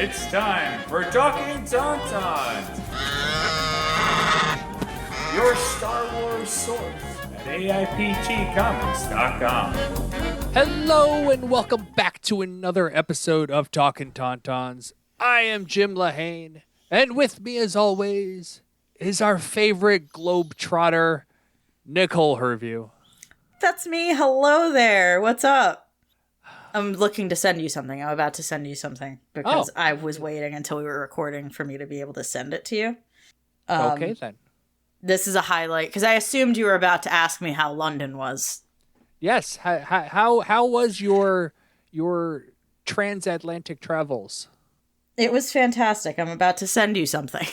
It's time for Talkin Tauntauns, your Star Wars source at AIPTcomics.com. Hello and welcome back to another episode of Talkin Tauntauns. I am Jim Lahane, and with me as always is our favorite globetrotter, Nicole Herview. That's me. Hello there. What's up? I'm looking to send you something. I'm about to send you something because I was waiting until we were recording for me to be able to send it to you. Okay, then. This is a highlight because I assumed you were about to ask me how London was. Yes. How was your transatlantic travels? It was fantastic. I'm about to send you something.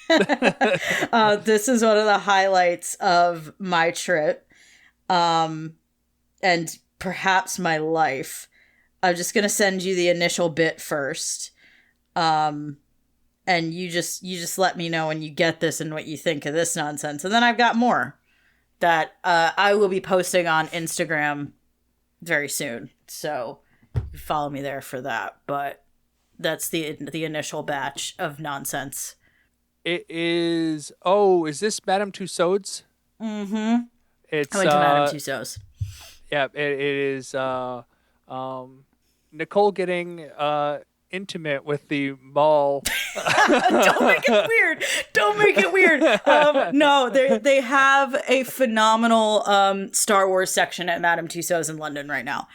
This is one of the highlights of my trip, and perhaps my life. I'm just gonna send you the initial bit first, and you just let me know when you get this and what you think of this nonsense. And then I've got more that I will be posting on Instagram very soon, so follow me there for that. But that's the initial batch of nonsense. It is. Oh, is this Madame Tussauds? Mm-hmm. It's I went to Madame Tussauds. Yeah, it is. Nicole getting intimate with the mall. Don't make it weird. Don't make it weird. No, they have a phenomenal Star Wars section at Madame Tussauds in London right now.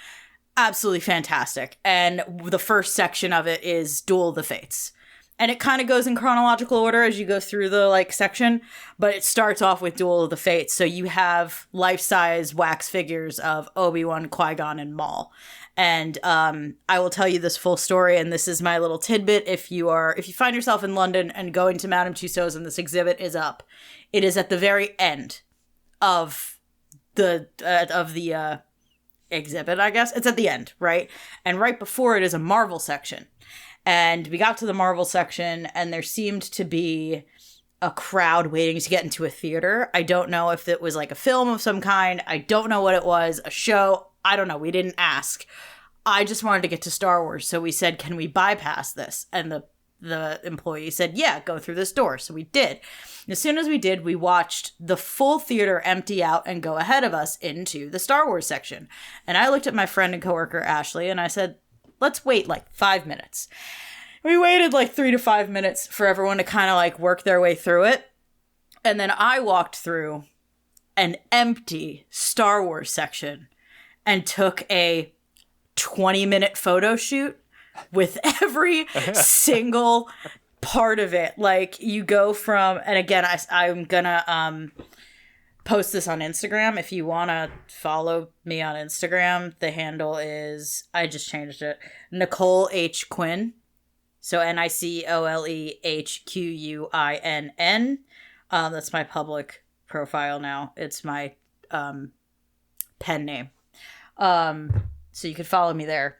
Absolutely fantastic. And the first section of it is Duel of the Fates. And it kind of goes in chronological order as you go through the section, but it starts off with Duel of the Fates. So you have life-size wax figures of Obi-Wan, Qui-Gon, and Maul. And I will tell you this full story, and this is my little tidbit. If you find yourself in London and going to Madame Tussauds and this exhibit is up, it is at the very end of the exhibit, I guess. It's at the end, right? And right before it is a Marvel section. And we got to the Marvel section, and there seemed to be a crowd waiting to get into a theater. I don't know if it was like a film of some kind. I don't know what it was, a show. I don't know. We didn't ask. I just wanted to get to Star Wars. So we said, can we bypass this? And the employee said, yeah, go through this door. So we did. And as soon as we did, we watched the full theater empty out and go ahead of us into the Star Wars section. And I looked at my friend and coworker, Ashley, and I said, let's wait 5 minutes. We waited 3 to 5 minutes for everyone to kind of work their way through it. And then I walked through an empty Star Wars section and took a 20-minute photo shoot with every single part of it. You go from, and again, I'm gonna post this on Instagram. If you want to follow me on Instagram, the handle is, I just changed it, Nicole H. Quinn. So NicoleHquinn. That's my public profile now. It's my pen name. So you could follow me there.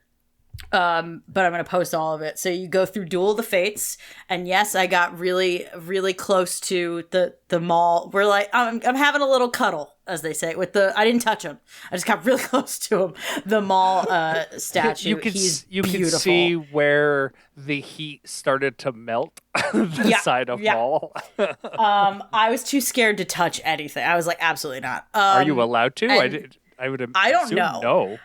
But I'm going to post all of it. So you go through Duel of the Fates, and yes, I got really, really close to the mall. We're I'm having a little cuddle, as they say, I didn't touch him. I just got really close to him. The mall statue. He's beautiful. You can see where the heat started to melt the side of mall. I was too scared to touch anything. I was absolutely not. Are you allowed to? I don't know. No.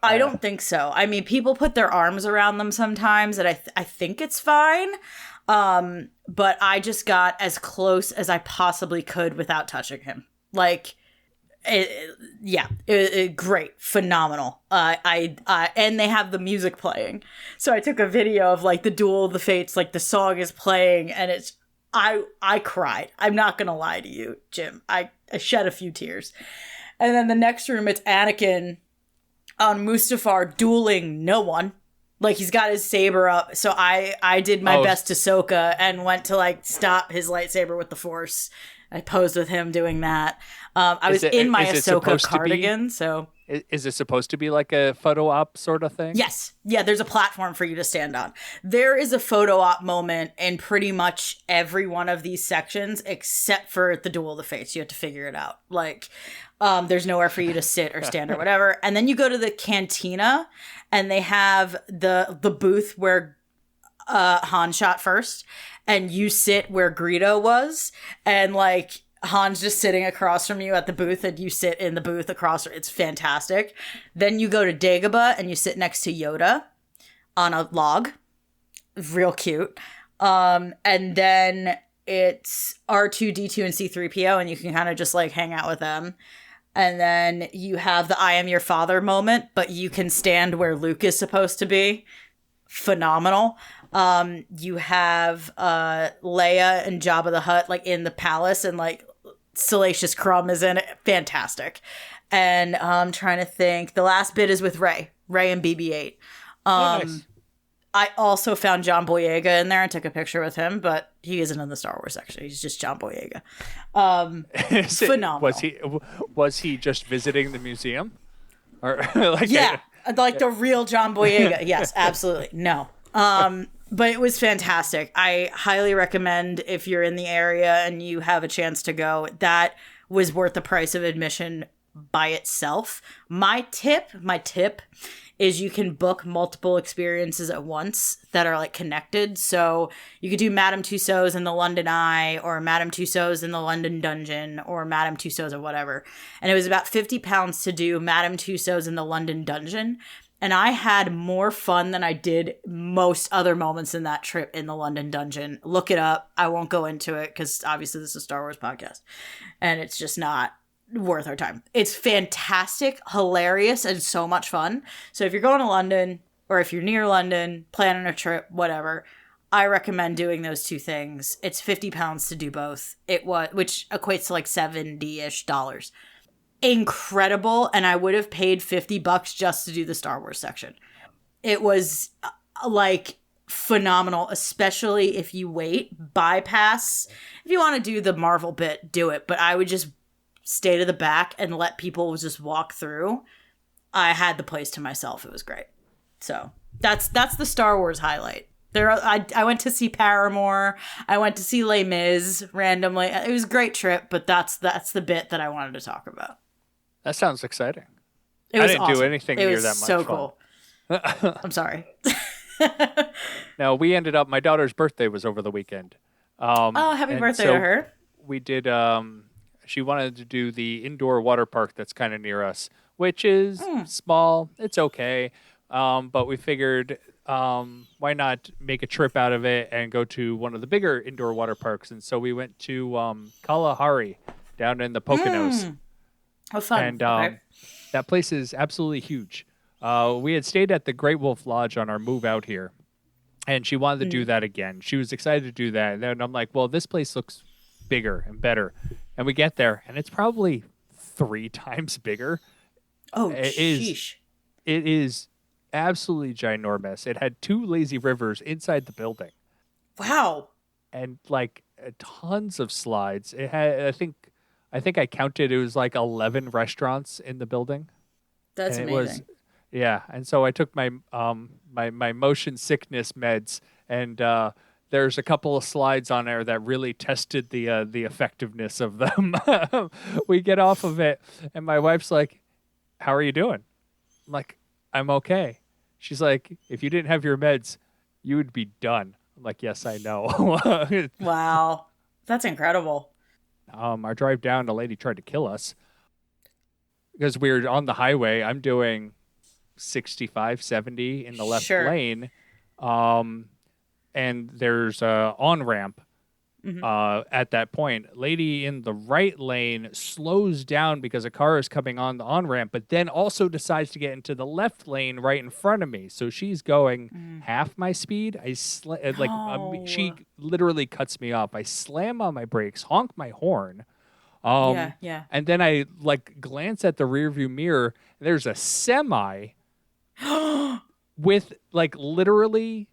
I don't think so. I mean, people put their arms around them sometimes, and I think it's fine. But I just got as close as I possibly could without touching him. Great, phenomenal. And they have the music playing, so I took a video of the Duel of the Fates. The song is playing, and it's I cried. I'm not gonna lie to you, Jim. I shed a few tears. And then the next room, it's Anakin on Mustafar dueling no one. He's got his saber up. So I did my best Ahsoka and went to stop his lightsaber with the Force. I posed with him doing that. I was in my Ahsoka cardigan, so... Is it supposed to be a photo op sort of thing? Yes. Yeah, there's a platform for you to stand on. There is a photo op moment in pretty much every one of these sections, except for the Duel of the Fates. You have to figure it out. There's nowhere for you to sit or stand or whatever. And then you go to the cantina, and they have the booth where Han shot first, and you sit where Greedo was, and like Han's just sitting across from you at the booth, and you sit in the booth across. It's fantastic. Then you go to Dagobah, and you sit next to Yoda on a log. Real cute. And then it's R2-D2 and C-3PO, and you can kind of just like hang out with them. And then you have the I am your father moment, but you can stand where Luke is supposed to be. Phenomenal. You have Leia and Jabba the Hutt like in the palace, and like Salacious Crumb is in it. Fantastic. And I'm trying to think. The last bit is with Rey and BB-8. Nice. I also found John Boyega in there and took a picture with him, but he isn't in the Star Wars section. He's just John Boyega. Phenomenal. Was he just visiting the museum? Or like like the real John Boyega. Yes, absolutely. No. But it was fantastic. I highly recommend if you're in the area and you have a chance to go. That was worth the price of admission by itself. My tip is you can book multiple experiences at once that are like connected. So you could do Madame Tussauds in the London Eye, or Madame Tussauds in the London Dungeon, or Madame Tussauds or whatever. And it was about £50 to do Madame Tussauds in the London Dungeon. And I had more fun than I did most other moments in that trip in the London Dungeon. Look it up. I won't go into it because obviously this is a Star Wars podcast. And it's just not worth our time. It's fantastic, hilarious, and so much fun. So if you're going to London, or if you're near London, planning a trip, whatever, I recommend doing those two things. It's £50 to do both. Which equates to like $70-ish. Incredible, and I would have paid $50 just to do the Star Wars section. It was like phenomenal, especially if you bypass. If you want to do the Marvel bit, do it, but I would just stay to the back and let people just walk through. I had the place to myself. It was great. So that's the Star Wars highlight. I went to see Paramore. I went to see Les Mis randomly. It was a great trip, but that's the bit that I wanted to talk about. That sounds exciting. It was I didn't do anything near that much so fun. Cool. I'm sorry. No, we ended up. My daughter's birthday was over the weekend. Happy birthday to her. We did. She wanted to do the indoor water park that's kind of near us, which is small. It's okay. But we figured, why not make a trip out of it and go to one of the bigger indoor water parks? And so we went to Kalahari down in the Poconos. Oh, fun. And okay. That place is absolutely huge. We had stayed at the Great Wolf Lodge on our move out here, and she wanted to do that again. She was excited to do that. And then I'm like, well, this place looks bigger and better. And we get there, and it's probably 3 times bigger. Oh, sheesh. It is absolutely ginormous. It had 2 lazy rivers inside the building. Wow. And like tons of slides. It had, I think I counted, it was like 11 restaurants in the building. That's and amazing. Yeah. And so I took my my motion sickness meds, and there's a couple of slides on there that really tested the effectiveness of them. We get off of it, and my wife's like, "How are you doing?" I'm like, "I'm okay." She's like, "If you didn't have your meds, you would be done." I'm like, "Yes, I know." Wow, that's incredible. Our drive down, a lady tried to kill us because we were on the highway. I'm doing 65, 70 in the left lane. And there's a on-ramp at that point. Lady in the right lane slows down because a car is coming on the on-ramp, but then also decides to get into the left lane right in front of me. So she's going half my speed. She literally cuts me off. I slam on my brakes, honk my horn. Yeah. And then I glance at the rearview mirror. And there's a semi with literally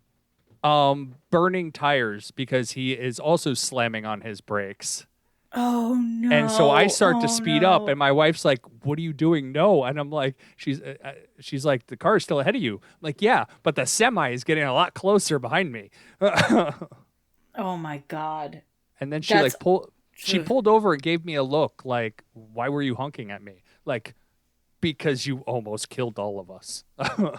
burning tires because he is also slamming on his brakes. Oh no. And so I start to speed up, and my wife's like, "What are you doing?" No. And I'm like, she's like, "The car is still ahead of you." I'm like, "Yeah, but the semi is getting a lot closer behind me." Oh my God. And then she pulled over and gave me a look like, "Why were you honking at me?" Like, because you almost killed all of us.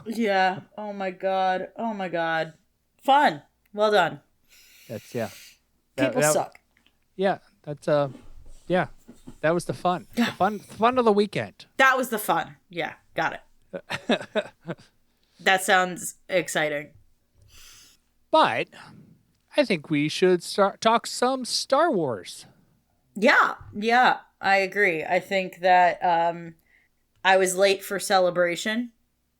Yeah. Oh my God. Fun. Well done. That's yeah. People suck. Yeah, that's yeah. That was the fun. The fun of the weekend. That was the fun. Yeah, got it. That sounds exciting. But I think we should talk some Star Wars. Yeah, I agree. I think that I was late for Celebration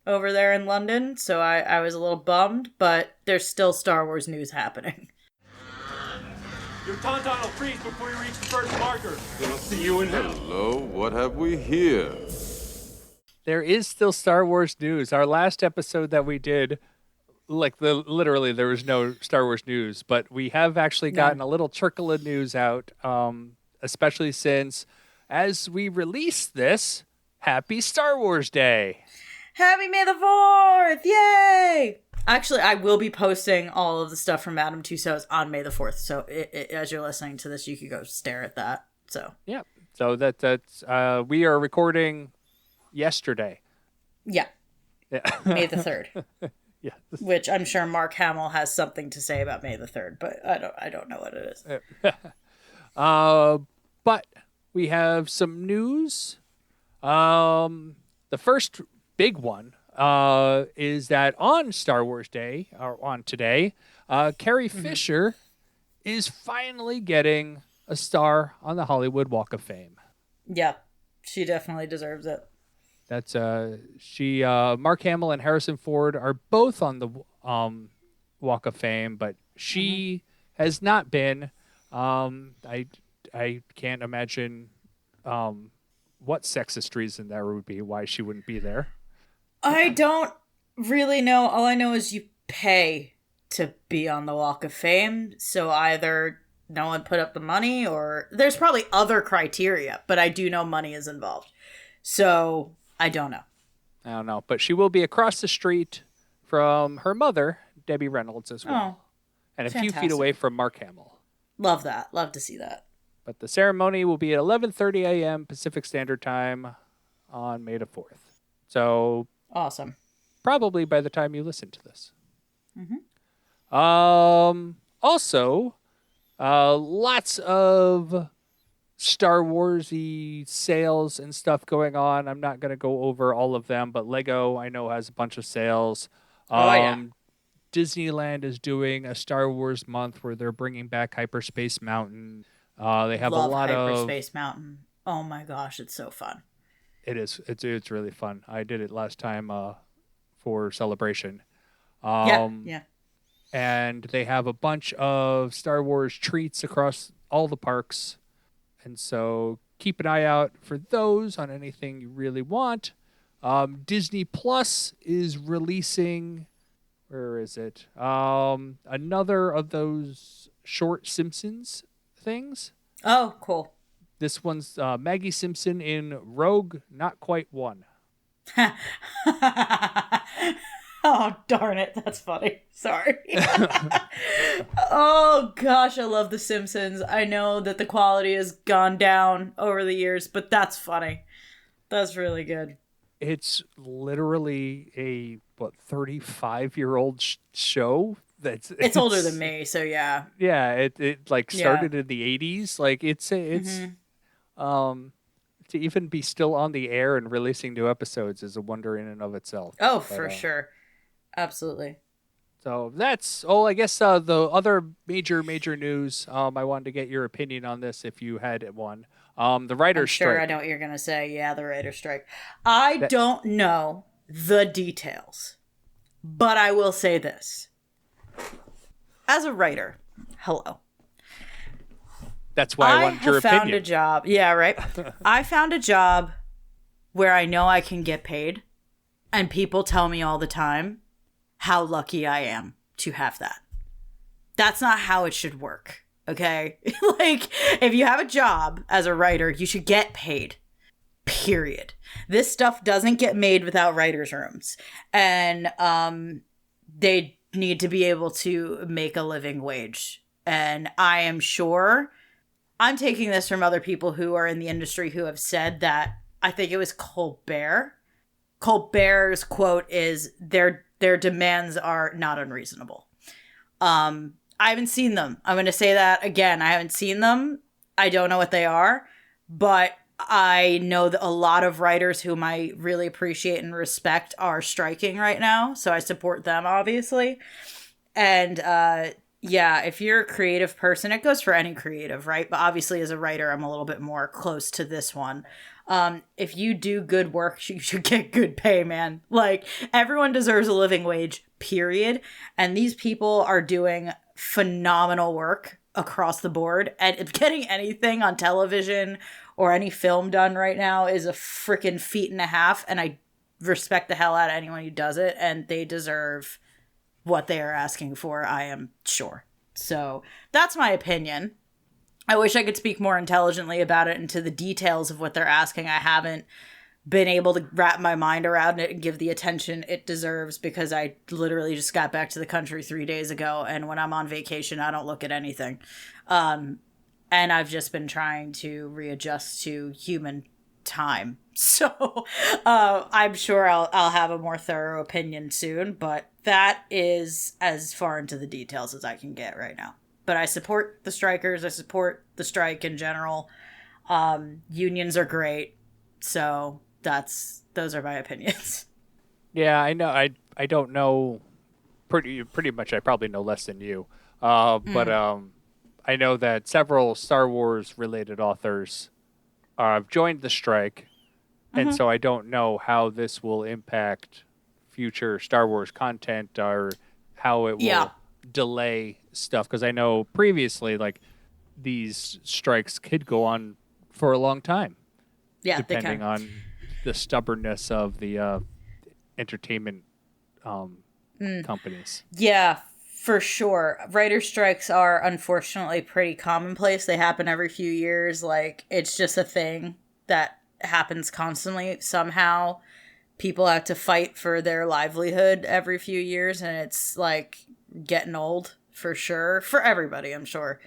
over there in London, so I was a little bummed, but there's still Star Wars news happening. Your Tauntaun will freeze before you reach the first marker. Then I'll see you in hell. Hello, what have we here? There is still Star Wars news. Our last episode that we did, literally there was no Star Wars news, but we have actually gotten a little trickle of news out, especially since as we release this, happy Star Wars Day. Happy May the 4th! Yay! Actually, I will be posting all of the stuff from Madame Tussauds on May the 4th, so as you're listening to this, you could go stare at that. So yeah, so that's we are recording yesterday. Yeah. May the 3rd. Yeah. Which I'm sure Mark Hamill has something to say about May the 3rd, but I don't know what it is. But we have some news. The first big one is that on Star Wars Day, or on today, Carrie Fisher is finally getting a star on the Hollywood Walk of Fame. Yeah, she definitely deserves it. That's Mark Hamill and Harrison Ford are both on the Walk of Fame, but she has not been. I can't imagine what sexist reason there would be why she wouldn't be there. I don't really know. All I know is you pay to be on the Walk of Fame, so either no one put up the money or there's probably other criteria, but I do know money is involved. So I don't know. I don't know, but she will be across the street from her mother, Debbie Reynolds, as well. And a few feet away from Mark Hamill. Love that. Love to see that. But the ceremony will be at 11:30 a.m. Pacific Standard Time on May the 4th. So awesome. Probably by the time you listen to this. Mm-hmm. Also, lots of Star Wars-y sales and stuff going on. I'm not going to go over all of them, but Lego, I know, has a bunch of sales. Disneyland is doing a Star Wars month where they're bringing back Hyperspace Mountain. They have Love a lot Hyperspace Mountain. Oh my gosh, it's so fun. It is. It's really fun. I did it last time for Celebration. Yeah. And they have a bunch of Star Wars treats across all the parks. And so keep an eye out for those on anything you really want. Disney Plus is releasing, where is it? Another of those short Simpsons things. Oh, cool. This one's Maggie Simpson in Rogue Not Quite One. Oh, darn it. That's funny. Sorry. Oh, gosh. I love The Simpsons. I know that the quality has gone down over the years, but that's funny. That's really good. It's literally a, 35-year-old show? It's older than me, so yeah. Yeah, it started in the 80s. Like, it's to even be still on the air and releasing new episodes is a wonder in and of itself. Oh, for sure. Absolutely. So that's, I guess the other major news, I wanted to get your opinion on this if you had one. The writer's strike. Sure, I know what you're going to say. Yeah, the writer's strike. I don't know the details, but I will say this. As a writer, hello. That's why I wanted your opinion. I found a job. Yeah, right. I found a job where I know I can get paid, and people tell me all the time how lucky I am to have that. That's not how it should work, okay? Like, if you have a job as a writer, you should get paid, period. This stuff doesn't get made without writers' rooms, and they need to be able to make a living wage. And I am sure, I'm taking this from other people who are in the industry who have said that, I think it was Colbert. Colbert's quote is, their demands are not unreasonable. I haven't seen them. I'm going to say that again. I haven't seen them. I don't know what they are, but I know that a lot of writers whom I really appreciate and respect are striking right now. So I support them, obviously. And yeah, if you're a creative person, it goes for any creative, right? But obviously as a writer, I'm a little bit more close to this one. If you do good work, you should get good pay, man. Like, everyone deserves a living wage, period. And these people are doing phenomenal work across the board. And getting anything on television or any film done right now is a freaking feat and a half. And I respect the hell out of anyone who does it. And they deserve what they are asking for, I am sure. So that's my opinion. I wish I could speak more intelligently about it and to the details of what they're asking. I haven't been able to wrap my mind around it and give the attention it deserves because I literally just got back to the country 3 days ago. And when I'm on vacation, I don't look at anything. And I've just been trying to readjust to human time. So I'm sure I'll have a more thorough opinion soon. But that is as far into the details as I can get right now. But I support the strikers. I support the strike in general. Unions are great. So those are my opinions. Yeah, I know. I don't know. Pretty much, I probably know less than you. But I know that several Star Wars related authors have joined the strike, and so I don't know how this will impact future Star Wars content or how it will delay stuff, because I know previously like these strikes could go on for a long time, depending on the stubbornness of the entertainment companies. Yeah, for sure. Writer strikes are unfortunately pretty commonplace. They happen every few years. Like, it's just a thing that happens constantly. Somehow people have to fight for their livelihood every few years, and it's like getting old for sure for everybody, I'm sure.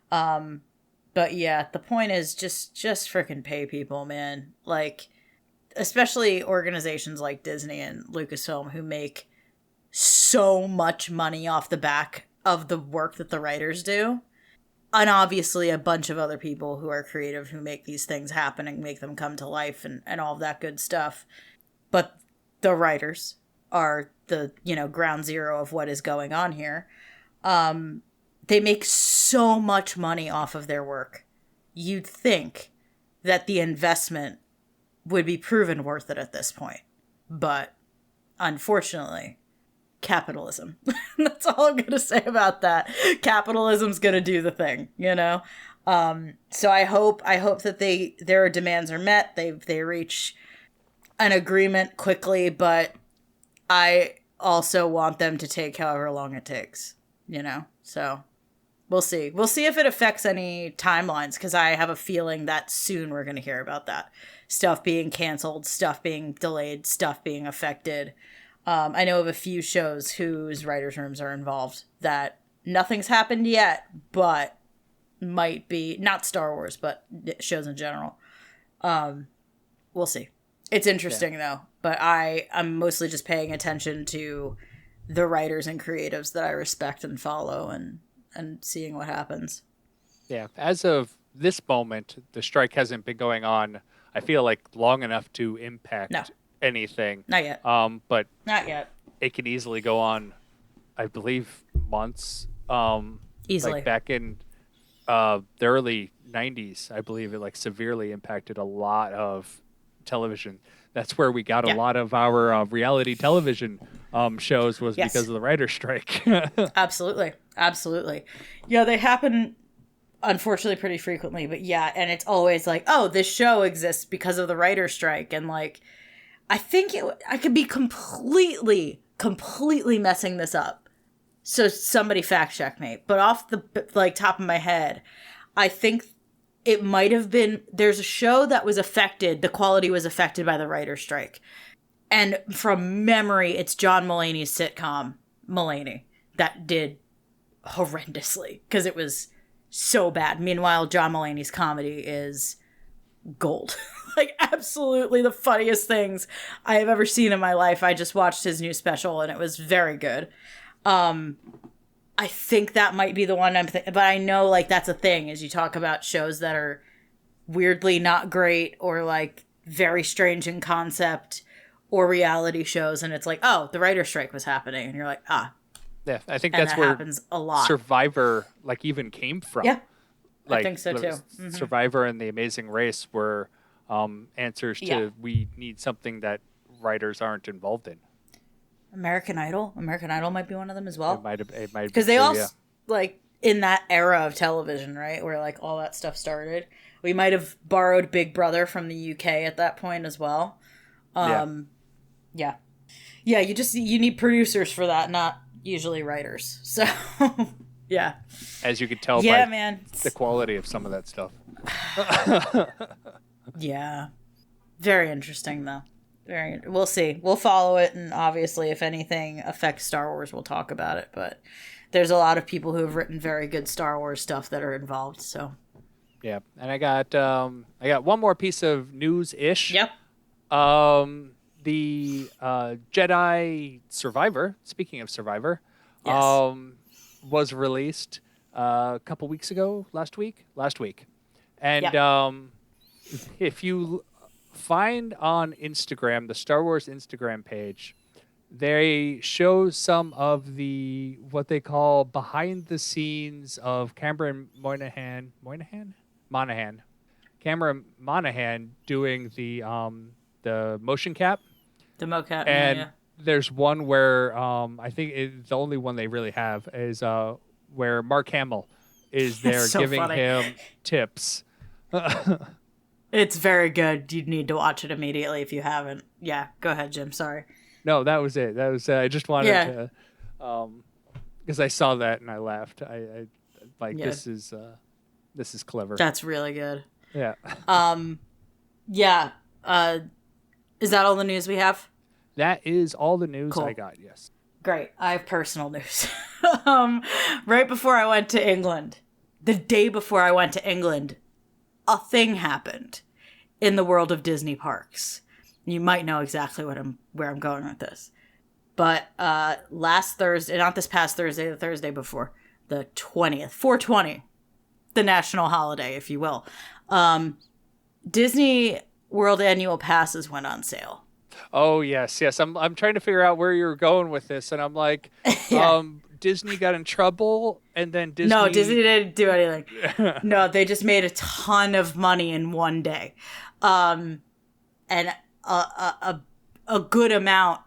But yeah, the point is just freaking pay people, man. Like, especially organizations like Disney and Lucasfilm who make so much money off the back of the work that the writers do. And obviously a bunch of other people who are creative who make these things happen and make them come to life and all of that good stuff. But the writers are the, ground zero of what is going on here. They make so much money off of their work. You'd think that the investment would be proven worth it at this point. But unfortunately, capitalism. That's all I'm going to say about that. Capitalism's going to do the thing, So I hope that their demands are met. They reach an agreement quickly, but I also want them to take however long it takes, So we'll see. We'll see if it affects any timelines, because I have a feeling that soon we're going to hear about that. Stuff being canceled, stuff being delayed, stuff being affected. I know of a few shows whose writers' rooms are involved that nothing's happened yet, but might be, not Star Wars, but shows in general. We'll see. It's interesting, though, but I'm mostly just paying attention to the writers and creatives that I respect and follow and seeing what happens. Yeah, as of this moment, the strike hasn't been going on, I feel like, long enough to impact anything. Not yet. But not yet. It can easily go on, I believe, months. Easily. Like back in the early 90s, I believe it severely impacted a lot of television. That's where we got a lot of our reality television shows was because of the writer's strike. Absolutely. Yeah, they happen, unfortunately, pretty frequently. But yeah, and it's always like, oh, this show exists because of the writer's strike. And I think I could be completely messing this up. So somebody fact check me. But off the top of my head, I think it might have been, there's a show that was affected, the quality was affected by the writer's strike. And from memory, it's John Mulaney's sitcom, Mulaney, that did horrendously because it was so bad. Meanwhile, John Mulaney's comedy is gold. Absolutely the funniest things I have ever seen in my life. I just watched his new special and it was very good. I think that might be the one but I know, like, that's a thing, is you talk about shows that are weirdly not great or, like, very strange in concept, or reality shows, and it's like, oh, the writer's strike was happening, and you're like, ah. Yeah, I think And that's that where happens a lot. Survivor, like, even came from. Yeah, like, I think so, too. Mm-hmm. Survivor and The Amazing Race were answers to we need something that writers aren't involved in. American Idol might be one of them as well. It might because they all like in that era of television, right, where like all that stuff started. We might have borrowed Big Brother from the UK at that point as well. Yeah. You need producers for that, not usually writers. So yeah, as you could tell by man, the quality of some of that stuff. Yeah, very interesting though. We'll see. We'll follow it, and obviously, if anything affects Star Wars, we'll talk about it. But there's a lot of people who have written very good Star Wars stuff that are involved. So yeah, and I got one more piece of news-ish. Yep. The Jedi Survivor. Speaking of Survivor, yes. Was released a couple weeks ago. Last week, and yep. If you find on Instagram, the Star Wars Instagram page, they show some of the what they call behind the scenes of Cameron Monaghan doing the motion cap, the mocap, and there's one where I think the only one they really have is where Mark Hamill is there so giving him tips. It's very good. You need to watch it immediately if you haven't. Yeah, go ahead, Jim. Sorry. No, that was it. That was I just wanted to, because I saw that and I laughed. I like this is clever. That's really good. Yeah. Yeah. Is that all the news we have? That is all the news cool. I got. Yes. Great. I have personal news. Right before I went to England, the day before I went to England, a thing happened in the world of Disney parks. You might know exactly where I'm going with this. But last Thursday, not this past Thursday, the Thursday before, the 20th, 4/20, the national holiday, if you will, Disney World annual passes went on sale. Oh, yes. I'm trying to figure out where you're going with this, and I'm like, Disney got in trouble, and then Disney... No, Disney didn't do anything. No, they just made a ton of money in one day. And a good amount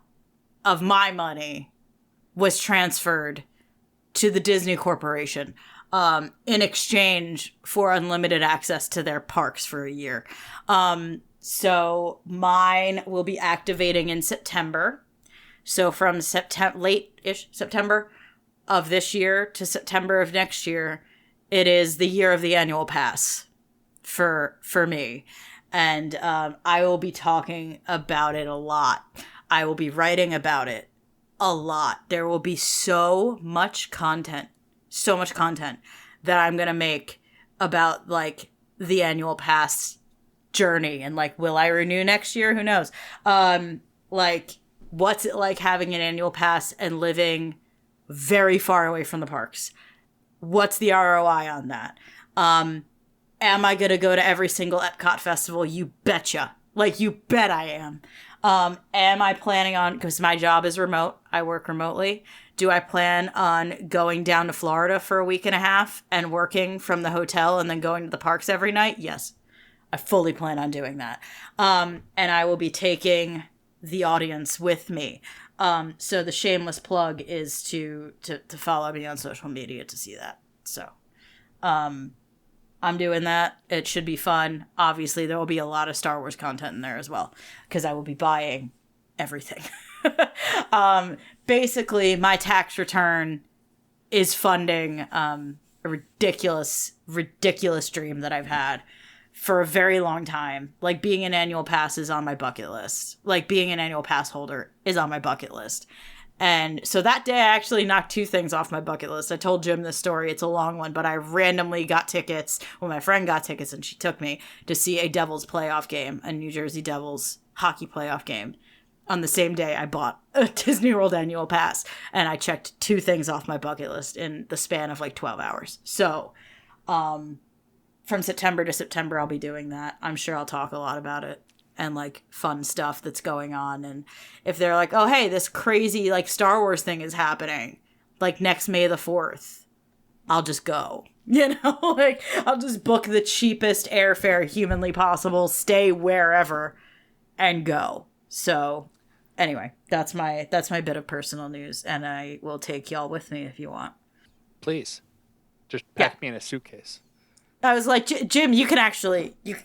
of my money was transferred to the Disney Corporation in exchange for unlimited access to their parks for a year. So mine will be activating in September. So from late-ish September of this year to September of next year, it is the year of the annual pass for me. And I will be talking about it a lot. I will be writing about it a lot. There will be so much content that I'm going to make about, like, the annual pass journey. And, like, will I renew next year? Who knows? Like, what's it like having an annual pass and living very far away from the parks? What's the ROI on that? Am I going to go to every single Epcot festival? You betcha. Like, you bet I am. Am I planning on, because my job is remote, I work remotely, do I plan on going down to Florida for a week and a half and working from the hotel and then going to the parks every night? Yes. I fully plan on doing that. And I will be taking the audience with me. So the shameless plug is to follow me on social media to see that. So, I'm doing that. It should be fun. Obviously, there will be a lot of Star Wars content in there as well, because I will be buying everything. Basically, my tax return is funding a ridiculous dream that I've had for a very long time. Like, being an annual pass is on my bucket list. Like, being an annual pass holder is on my bucket list. And so that day, I actually knocked two things off my bucket list. I told Jim this story. It's a long one, but I randomly got tickets. Well, my friend got tickets, and she took me to see a Devils playoff game, a New Jersey Devils hockey playoff game. on the same day I bought a Disney World annual pass, and I checked 2 things off my bucket list in the span of like 12 hours. So, from September to September, I'll be doing that. I'm sure I'll talk a lot about it and like fun stuff that's going on. And if they're like, oh, hey, this crazy like Star Wars thing is happening, like next May the 4th, I'll just go. You know, like I'll just book the cheapest airfare humanly possible, stay wherever, and go. So anyway, that's my bit of personal news, and I will take y'all with me if you want. Please. Just pack me in a suitcase. I was like, Jim, you can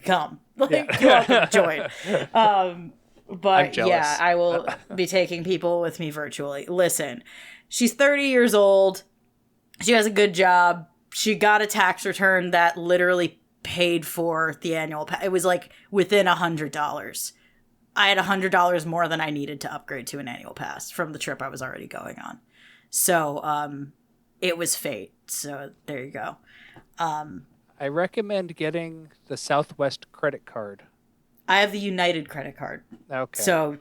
come. Like, you're welcome to join. But yeah, I will be taking people with me virtually. Listen, she's 30 years old. She has a good job. She got a tax return that literally paid for the annual it was like within $100. I had $100 more than I needed to upgrade to an annual pass from the trip I was already going on. So it was fate. So there you go. I recommend getting the Southwest credit card. I have the United credit card. Okay. So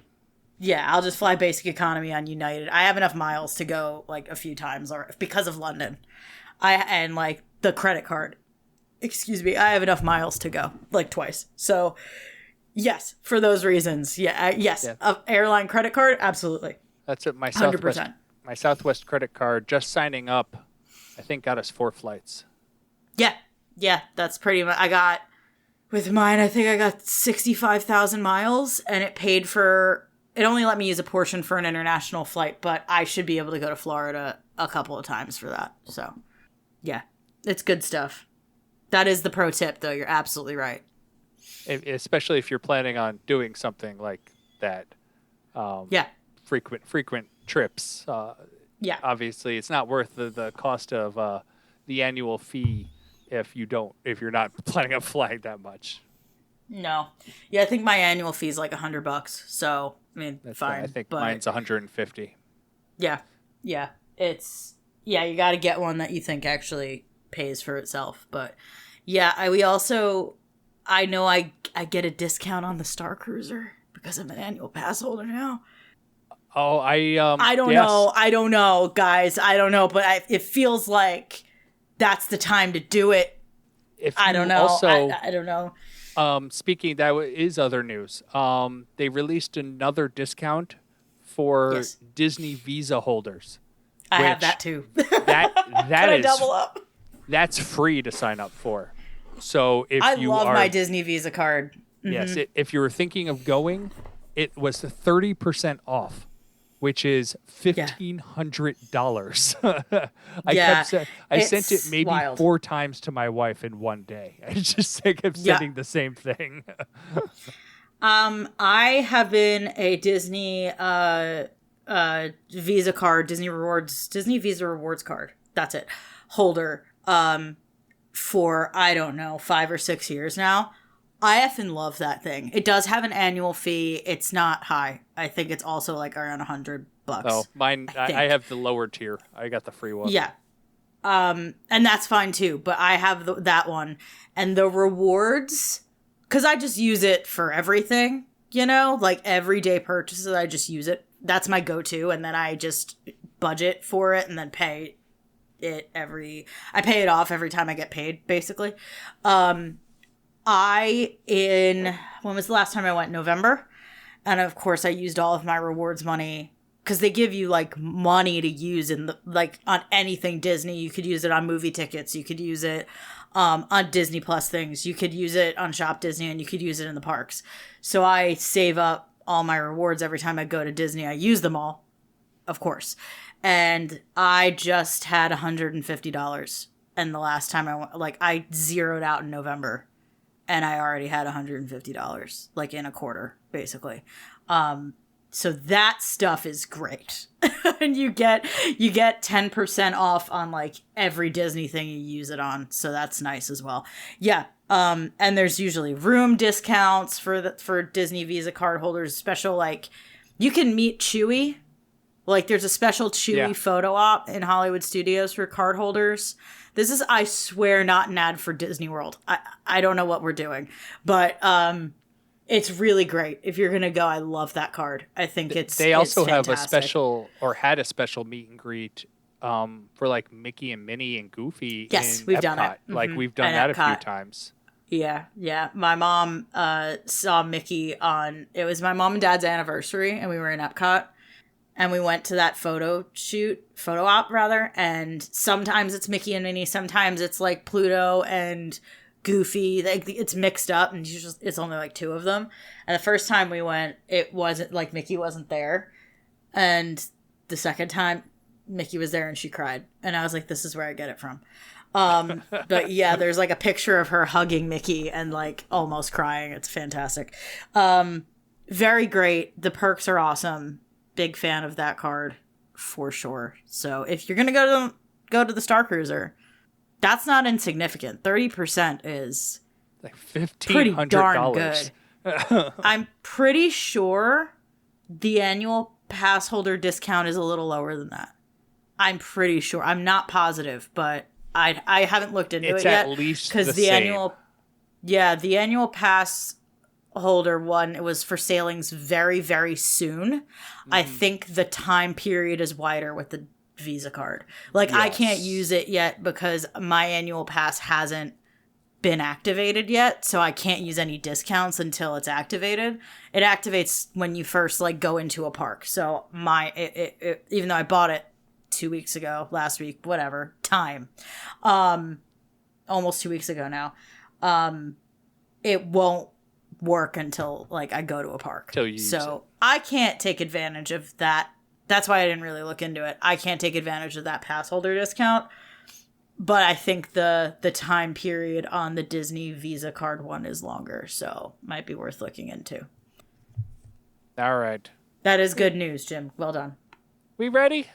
yeah, I'll just fly basic economy on United. I have enough miles to go like a few times or because of London. And like the credit card. Excuse me, I have enough miles to go like twice. So yes, for those reasons. Yeah, yes. Yeah. Airline credit card, absolutely. That's it. My 100%. My Southwest credit card, just signing up, I think got us 4 flights. Yeah, that's pretty much. With mine, I think I got 65,000 miles, and it paid for. It only let me use a portion for an international flight, but I should be able to go to Florida a couple of times for that. So, yeah, it's good stuff. That is the pro tip, though. You're absolutely right. Especially if you're planning on doing something like that. Frequent trips. Obviously, it's not worth the cost of the annual fee if you're not planning on flying that much. No. Yeah, I think my annual fee is like $100. So, I mean, That's fine. I think but mine's 150. Yeah. You got to get one that you think actually pays for itself. But yeah, I know I get a discount on the Star Cruiser because I'm an annual pass holder now. Oh, I don't know. I don't know, guys. I don't know, but it feels like that's the time to do it. I don't know. Also, I don't know. Speaking, that is other news. They released another discount for Disney Visa holders. I have that too. That is double up. That's free to sign up for. So if I love my Disney Visa card. Mm-hmm. Yes, if you were thinking of going, it was 30% off, which is $1,500. I sent it maybe wild. 4 times to my wife in one day. I just kept sending the same thing. I have been a Disney Visa card, Disney Visa Rewards card. That's it. Holder. For, I don't know, 5 or 6 years now. I effing love that thing. It does have an annual fee. It's not high. I think it's also like around $100. Oh, mine, I have the lower tier. I got the free one. Yeah. And that's fine too, but I have that one. And the rewards, because I just use it for everything, you know? Like everyday purchases, I just use it. That's my go-to, and then I just budget for it and then pay I pay it off every time I get paid, basically. When was the last time I went? November. And of course I used all of my rewards money because they give you like money to use on anything Disney. You could use it on movie tickets. You could use it on Disney Plus things. You could use it on Shop Disney, and you could use it in the parks. So I save up all my rewards every time I go to Disney. I use them all, of course. And I just had $150. And the last time I zeroed out in November, and I already had $150, like in a quarter, basically. So that stuff is great. And you get 10% off on like every Disney thing you use it on. So that's nice as well. Yeah. And there's usually room discounts for Disney Visa card holders, special, like you can meet Chewie. Like, there's a special Chewie photo op in Hollywood Studios for card holders. This is, I swear, not an ad for Disney World. I don't know what we're doing. But It's really great. If you're gonna go, I love that card. I think They also have a fantastic. special, or had a special meet and greet for like Mickey and Minnie and Goofy. Yes, in we've Epcot. done it. Like Mhm. we've done And that a few Epcot. times. Yeah. My mom saw Mickey it was my mom and dad's anniversary, and we were in Epcot, and we went to that photo op rather, and sometimes it's Mickey and Minnie, sometimes it's like Pluto and Goofy. Like it's mixed up, and it's only like two of them. And the first time we went, it wasn't like Mickey wasn't there, and the second time Mickey was there and she cried, and I was like, this is where I get it from. But yeah, there's like a picture of her hugging Mickey and like almost crying. It's fantastic. Very great. The perks are awesome. Big fan of that card for sure. So if you're gonna go to the Star Cruiser, that's not insignificant. 30% is Like pretty $1,500. darn good. I'm pretty sure the annual pass holder discount is a little lower than that. I'm pretty sure. I'm not positive, but I haven't looked into It's it yet. at least because the the same. the annual pass holder one, it was for sailings very, very soon. I think the time period is wider with the Visa card. Like I can't Yes. use it yet because my annual pass hasn't been activated yet, so I can't use any discounts until it's activated. It activates when you first like go into a park. So even though I bought it 2 weeks ago, last week, whatever time, almost 2 weeks ago now, it won't work until like I go to a park. Till you use so I can't take advantage of that. That's why I didn't really look into it. I can't take advantage of that pass holder discount. But I think the time period on the Disney Visa card one is longer, so might be worth looking into. All right. That is good news, Jim. Well done. We ready?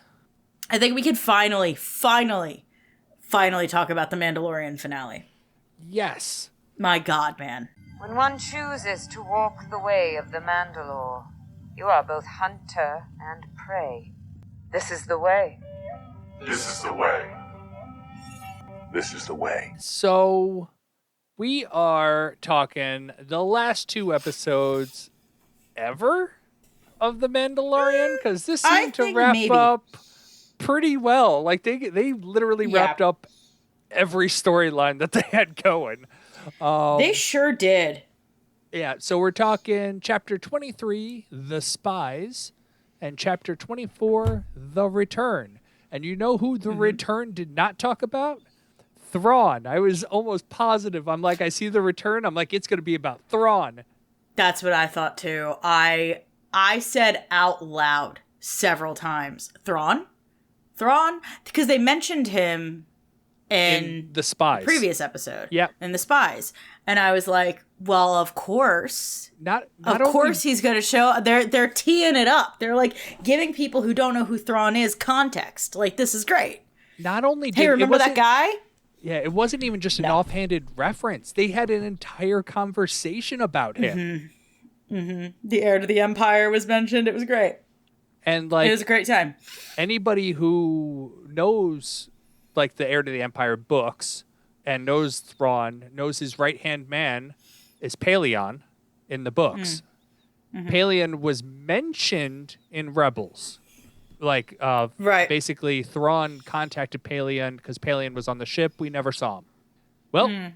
I think we can finally talk about the Mandalorian finale. Yes. My God, man. When one chooses to walk the way of the Mandalore, you are both hunter and prey. This is the way. This is the way. This is the way. So we are talking the last 2 episodes ever of The Mandalorian, because this I seemed to think wrap maybe. up pretty well. Like they literally Yeah. wrapped up every storyline that they had going. They sure did. Yeah, so we're talking chapter 23, The Spies, and chapter 24, The Return. And you know who The Return did not talk about? Thrawn. I was almost positive. I'm like, I see The Return. I'm like, it's going to be about Thrawn. That's what I thought too. I said out loud several times, Thrawn, because they mentioned him in The Spies. previous episode. Yep. In The Spies. And I was like, well, of course. Not Of course he's going to show. They're teeing it up. They're like giving people who don't know who Thrawn is context. Like, this is great. Not only did Hey, remember that wasn't- guy? Yeah, it wasn't even just an offhanded reference. They had an entire conversation about him. The heir to the Empire was mentioned. It was great. And like It was a great time. anybody who knows like the Heir to the Empire books and knows Thrawn, knows his right-hand man is Paleon in the books. Paleon was mentioned in Rebels. Like, Right. basically Thrawn contacted Paleon because Paleon was on the ship. We never saw him. Well,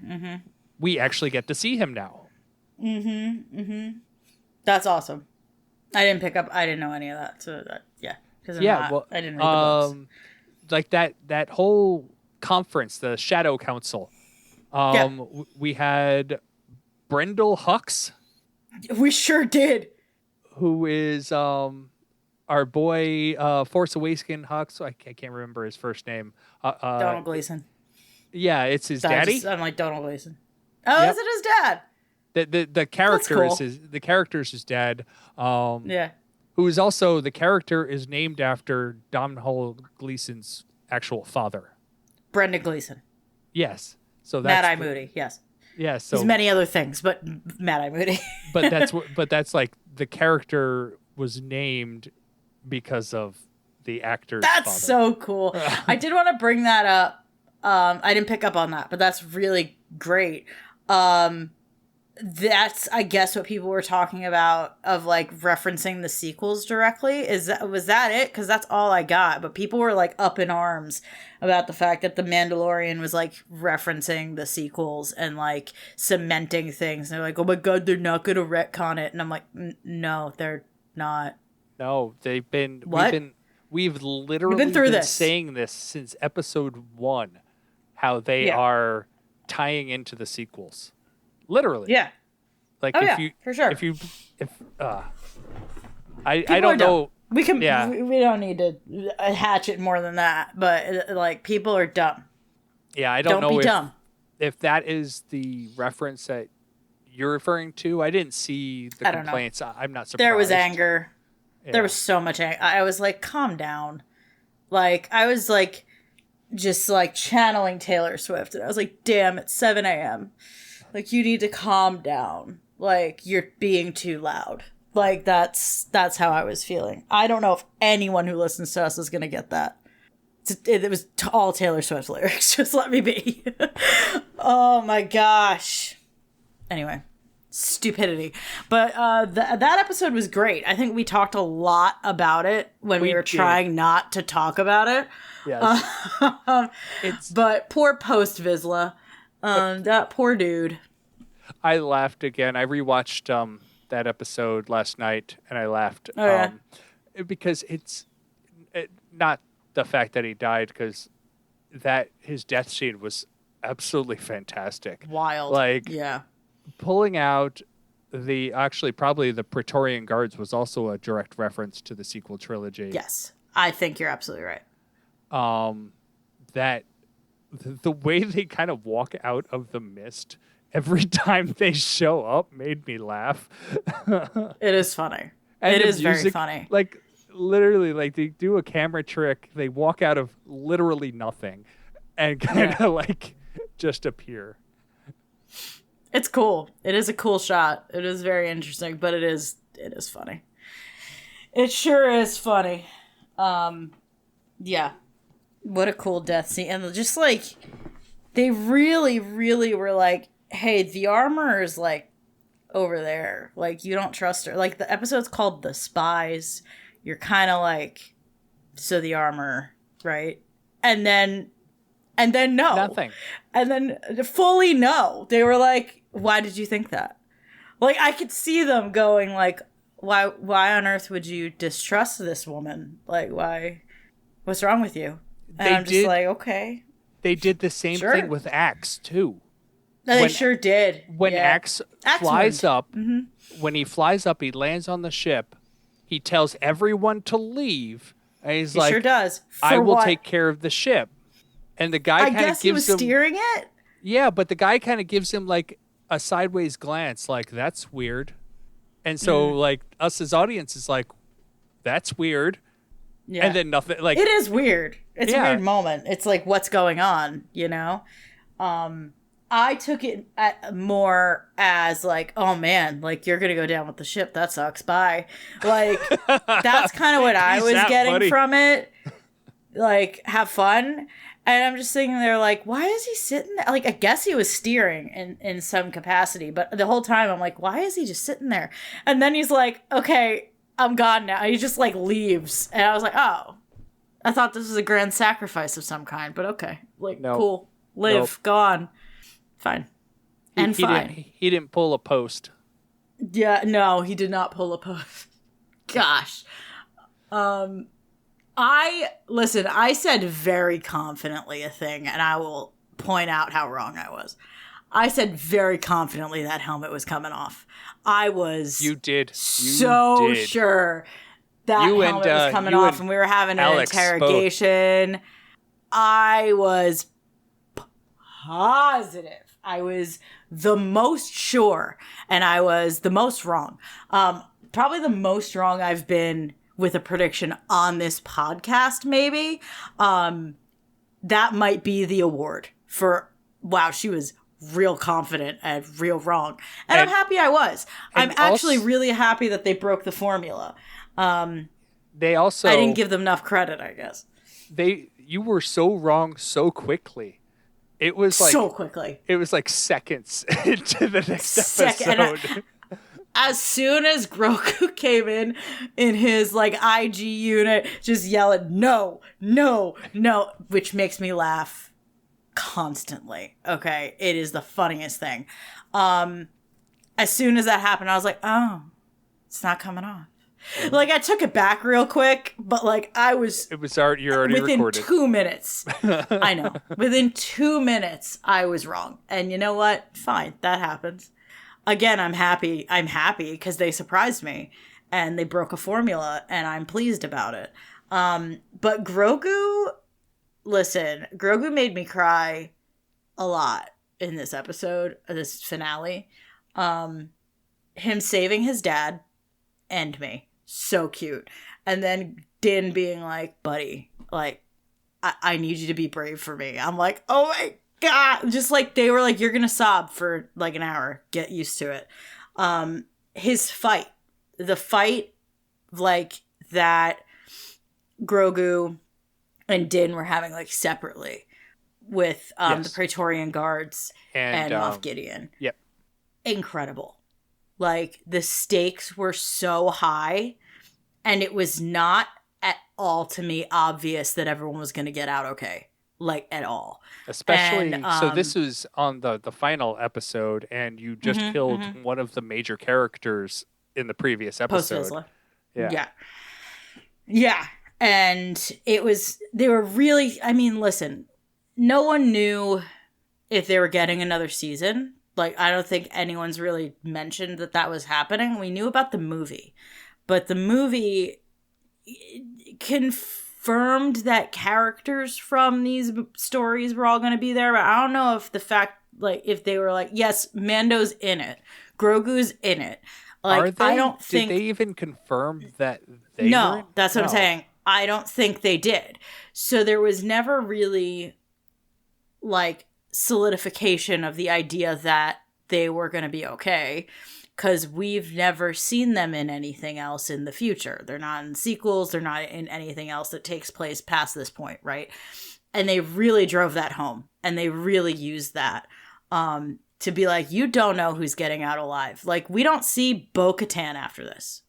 we actually get to see him now. That's awesome. I didn't know any of that. So yeah. Because I didn't read the books. Like that whole conference, the Shadow Council. We had Brendel Hux, We sure did. who is our boy Force Awaken Hux. I can't remember his first name. Donald Gleason. Yeah, it's his daddy. I'm like Donald Gleason. Oh, Yep. is it his dad? The character cool. is the character's his dad. Yeah. Who is also the character is named after Domhnall Gleeson's actual father. Brendan Gleason. Yes. So that's Mad Eye Moody. Yes. Yeah. So He's many other things, but Mad Eye Moody. but that's like the character was named because of the actor's That's father. so cool. I did want to bring that up. I didn't pick up on that, but that's really great. That's, I guess, what people were talking about of like referencing the sequels directly. Was that it? Because that's all I got. But people were like up in arms about the fact that the Mandalorian was like referencing the sequels and like cementing things. And they're like, "Oh my god, they're not going to retcon it." And I'm like, "No, they're not." No, they've been. What? We've literally through been this. saying this since episode 1, how they are tying into the sequels. Literally. Yeah. Like for sure. I People don't are know. dumb. We can. Yeah. We don't need to hatch it more than that. But like, people are dumb. Yeah, I don't know be dumb. if that is the reference that you're referring to. I didn't see the complaints. I'm not surprised. There was anger. Yeah. There was so much anger. I was like, calm down. Like, I was like, just like channeling Taylor Swift. And I was like, damn, it's 7 a.m. Like, you need to calm down. Like, you're being too loud. Like, that's how I was feeling. I don't know if anyone who listens to us is going to get that. It was all Taylor Swift lyrics. Just let me be. Oh my gosh. Anyway, stupidity. But that episode was great. I think we talked a lot about it when we were trying not to talk about it. Yes. But poor post Vizsla. That poor dude. I laughed again. I rewatched that episode last night, and I laughed because it's not the fact that he died, because that his death scene was absolutely fantastic. Wild. Like, yeah. Pulling out probably the Praetorian Guards was also a direct reference to the sequel trilogy. Yes, I think you're absolutely right. That the way they kind of walk out of the mist every time they show up made me laugh. It is funny. And it the is very music, funny. Like, literally, like, they do a camera trick. They walk out of literally nothing and kind of like just appear. It's cool. It is a cool shot. It is very interesting, but it is funny. It sure is funny. Yeah. What a cool death scene. And just like, they really, really were like, hey, the armor is like over there. Like, you don't trust her. Like, the episode's called The Spies. You're kind of like, so the armor, right? And then no. Nothing. And then fully no. They were like, why did you think that? Like, I could see them going like, why on earth would you distrust this woman? Like, why? What's wrong with you? And I'm just like, okay. They did the same thing with Axe too. They sure did. When Axe flies wound. up, when he flies up, he lands on the ship. He tells everyone to leave, and he's like, sure does. I will take care of the ship. And the guy kind of gives him... he was steering it? Yeah, but the guy kind of gives him like a sideways glance, like, that's weird. And so like us as audience is like, that's weird. Yeah. And then nothing, like, it is weird. It's a weird moment. It's like, what's going on, you know? I took it more as like, oh man, like, you're gonna go down with the ship. That sucks. Bye. Like, that's kind of what I was getting from it. Like, have fun. And I'm just sitting there like, why is he sitting there? Like, I guess he was steering in some capacity, but the whole time I'm like, why is he just sitting there? And then he's like, okay, I'm gone now. He just like leaves. And I was like, oh, I thought this was a grand sacrifice of some kind, but okay. Like, cool. Live. Go on. Fine. He didn't pull a post. Yeah, no, he did not pull a post. Gosh. I said very confidently a thing, and I will point out how wrong I was. I said very confidently that helmet was coming off. I was sure that helmet was coming off, and we were having an interrogation. I was positive. I was the most sure, and I was the most wrong. Probably the most wrong I've been with a prediction on this podcast, maybe. That might be the award for, wow, she was real confident and real wrong. And I'm happy I was. I'm actually really happy that they broke the formula. They also... I didn't give them enough credit, I guess. You were so wrong so quickly. It was like so quickly. It was like seconds into the next episode. As soon as Grogu came in his like IG unit, just yelling, no, no, no, which makes me laugh constantly. Okay. It is the funniest thing. As soon as that happened, I was like, oh, it's not coming off. Like, I took it back real quick, but like You're already within recorded. 2 minutes. I know. Within 2 minutes, I was wrong. And you know what? Fine. That happens. Again, I'm happy because they surprised me and they broke a formula and I'm pleased about it. But Grogu made me cry a lot in this episode, this finale. Him saving his dad and me. So cute. And then Din being like, buddy, like, I need you to be brave for me. I'm like, oh my God. Just like, they were like, you're going to sob for like an hour. Get used to it. The fight, like, that Grogu and Din were having, like, separately with the Praetorian Guards and Moff Gideon. Yep. Incredible. Like, the stakes were so high, and it was not at all, to me, obvious that everyone was going to get out okay. Like, at all. Especially, so this was on the final episode, and you just killed one of the major characters in the previous episode. Post-Vizsla. Yeah. And they were really, I mean, listen, no one knew if they were getting another season. Like, I don't think anyone's really mentioned that was happening. We knew about the movie, but the movie confirmed that characters from these stories were all going to be there. But I don't know if the fact, like, if they were like, yes, Mando's in it, Grogu's in it. Like, Are they? I don't think. Did they even confirm that they were? No, that's what I'm saying. I don't think they did. So there was never really, like, solidification of the idea that they were going to be okay, because we've never seen them in anything else in the future. They're not in sequels. They're not in anything else that takes place past this point, right? And they really drove that home, and they really used that to be like, you don't know who's getting out alive. Like, we don't see Bo-Katan after this.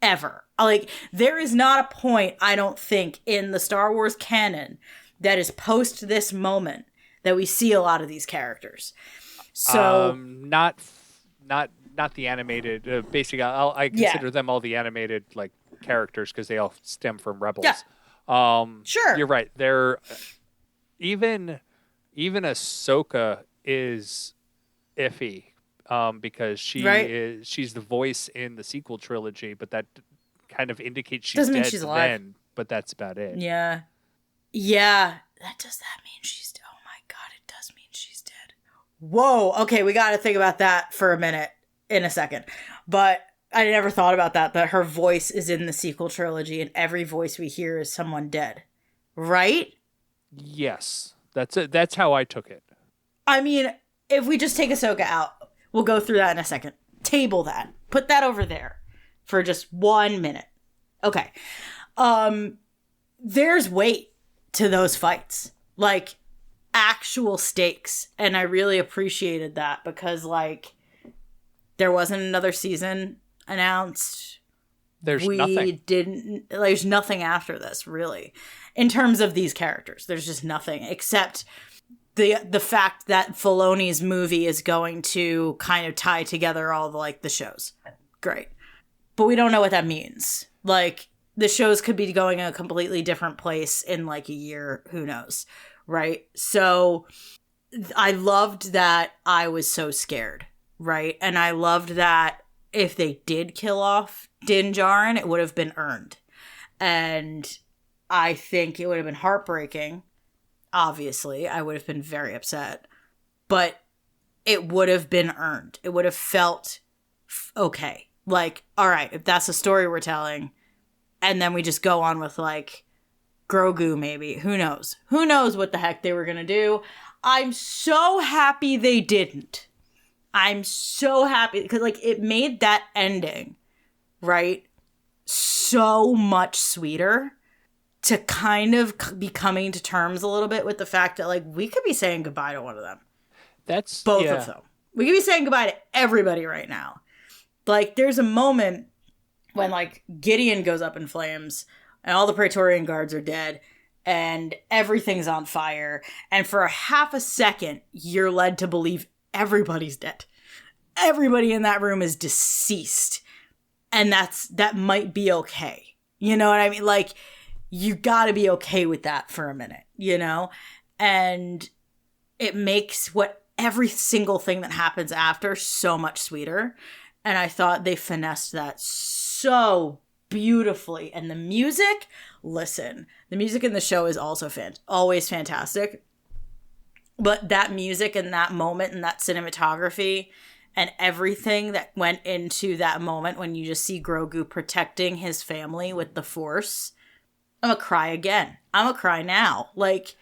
Ever. Like, there is not a point, I don't think, in the Star Wars canon that is post this moment that we see a lot of these characters. So not the animated. Basically, I consider them all the animated like characters because they all stem from Rebels. Yeah. Sure. You're right. They're even Ahsoka is iffy because she's the voice in the sequel trilogy, but that kind of indicates she's doesn't dead mean she's alive. then. But that's about it. Yeah. Does that mean she's dead? Oh my God, it does mean she's dead. Whoa. Okay, we got to think about that for a minute in a second. But I never thought about that her voice is in the sequel trilogy and every voice we hear is someone dead. Right? Yes. That's it. That's how I took it. I mean, if we just take Ahsoka out, we'll go through that in a second. Table that. Put that over there for just 1 minute. Okay. There's weight to those fights. Like, actual stakes. And I really appreciated that because, like, there wasn't another season announced. There's nothing. There's nothing after this, really. In terms of these characters, there's just nothing except the fact that Filoni's movie is going to kind of tie together all the shows. Great. But we don't know what that means. Like, the shows could be going a completely different place in like a year. Who knows? Right? So I loved that I was so scared. Right? And I loved that if they did kill off Din Djarin, it would have been earned. And I think it would have been heartbreaking. Obviously, I would have been very upset. But it would have been earned. It would have felt okay. Like, all right, if that's the story we're telling, and then we just go on with, like, Grogu maybe. Who knows? Who knows what the heck they were going to do? I'm so happy they didn't. I'm so happy because, like, it made that ending, right, so much sweeter to kind of be coming to terms a little bit with the fact that, like, we could be saying goodbye to one of them. That's both of them. We could be saying goodbye to everybody right now. Like, there's a moment when, like, Gideon goes up in flames and all the Praetorian guards are dead and everything's on fire. And for a half a second, you're led to believe everybody's dead. Everybody in that room is deceased. And that might be okay. You know what I mean? Like, you gotta be okay with that for a minute, you know? And it makes every single thing that happens after so much sweeter. And I thought they finessed that so beautifully. And the music, listen, the music in the show is also always fantastic. But that music and that moment and that cinematography and everything that went into that moment when you just see Grogu protecting his family with the Force, I'm gonna cry again. I'm gonna cry now. Like,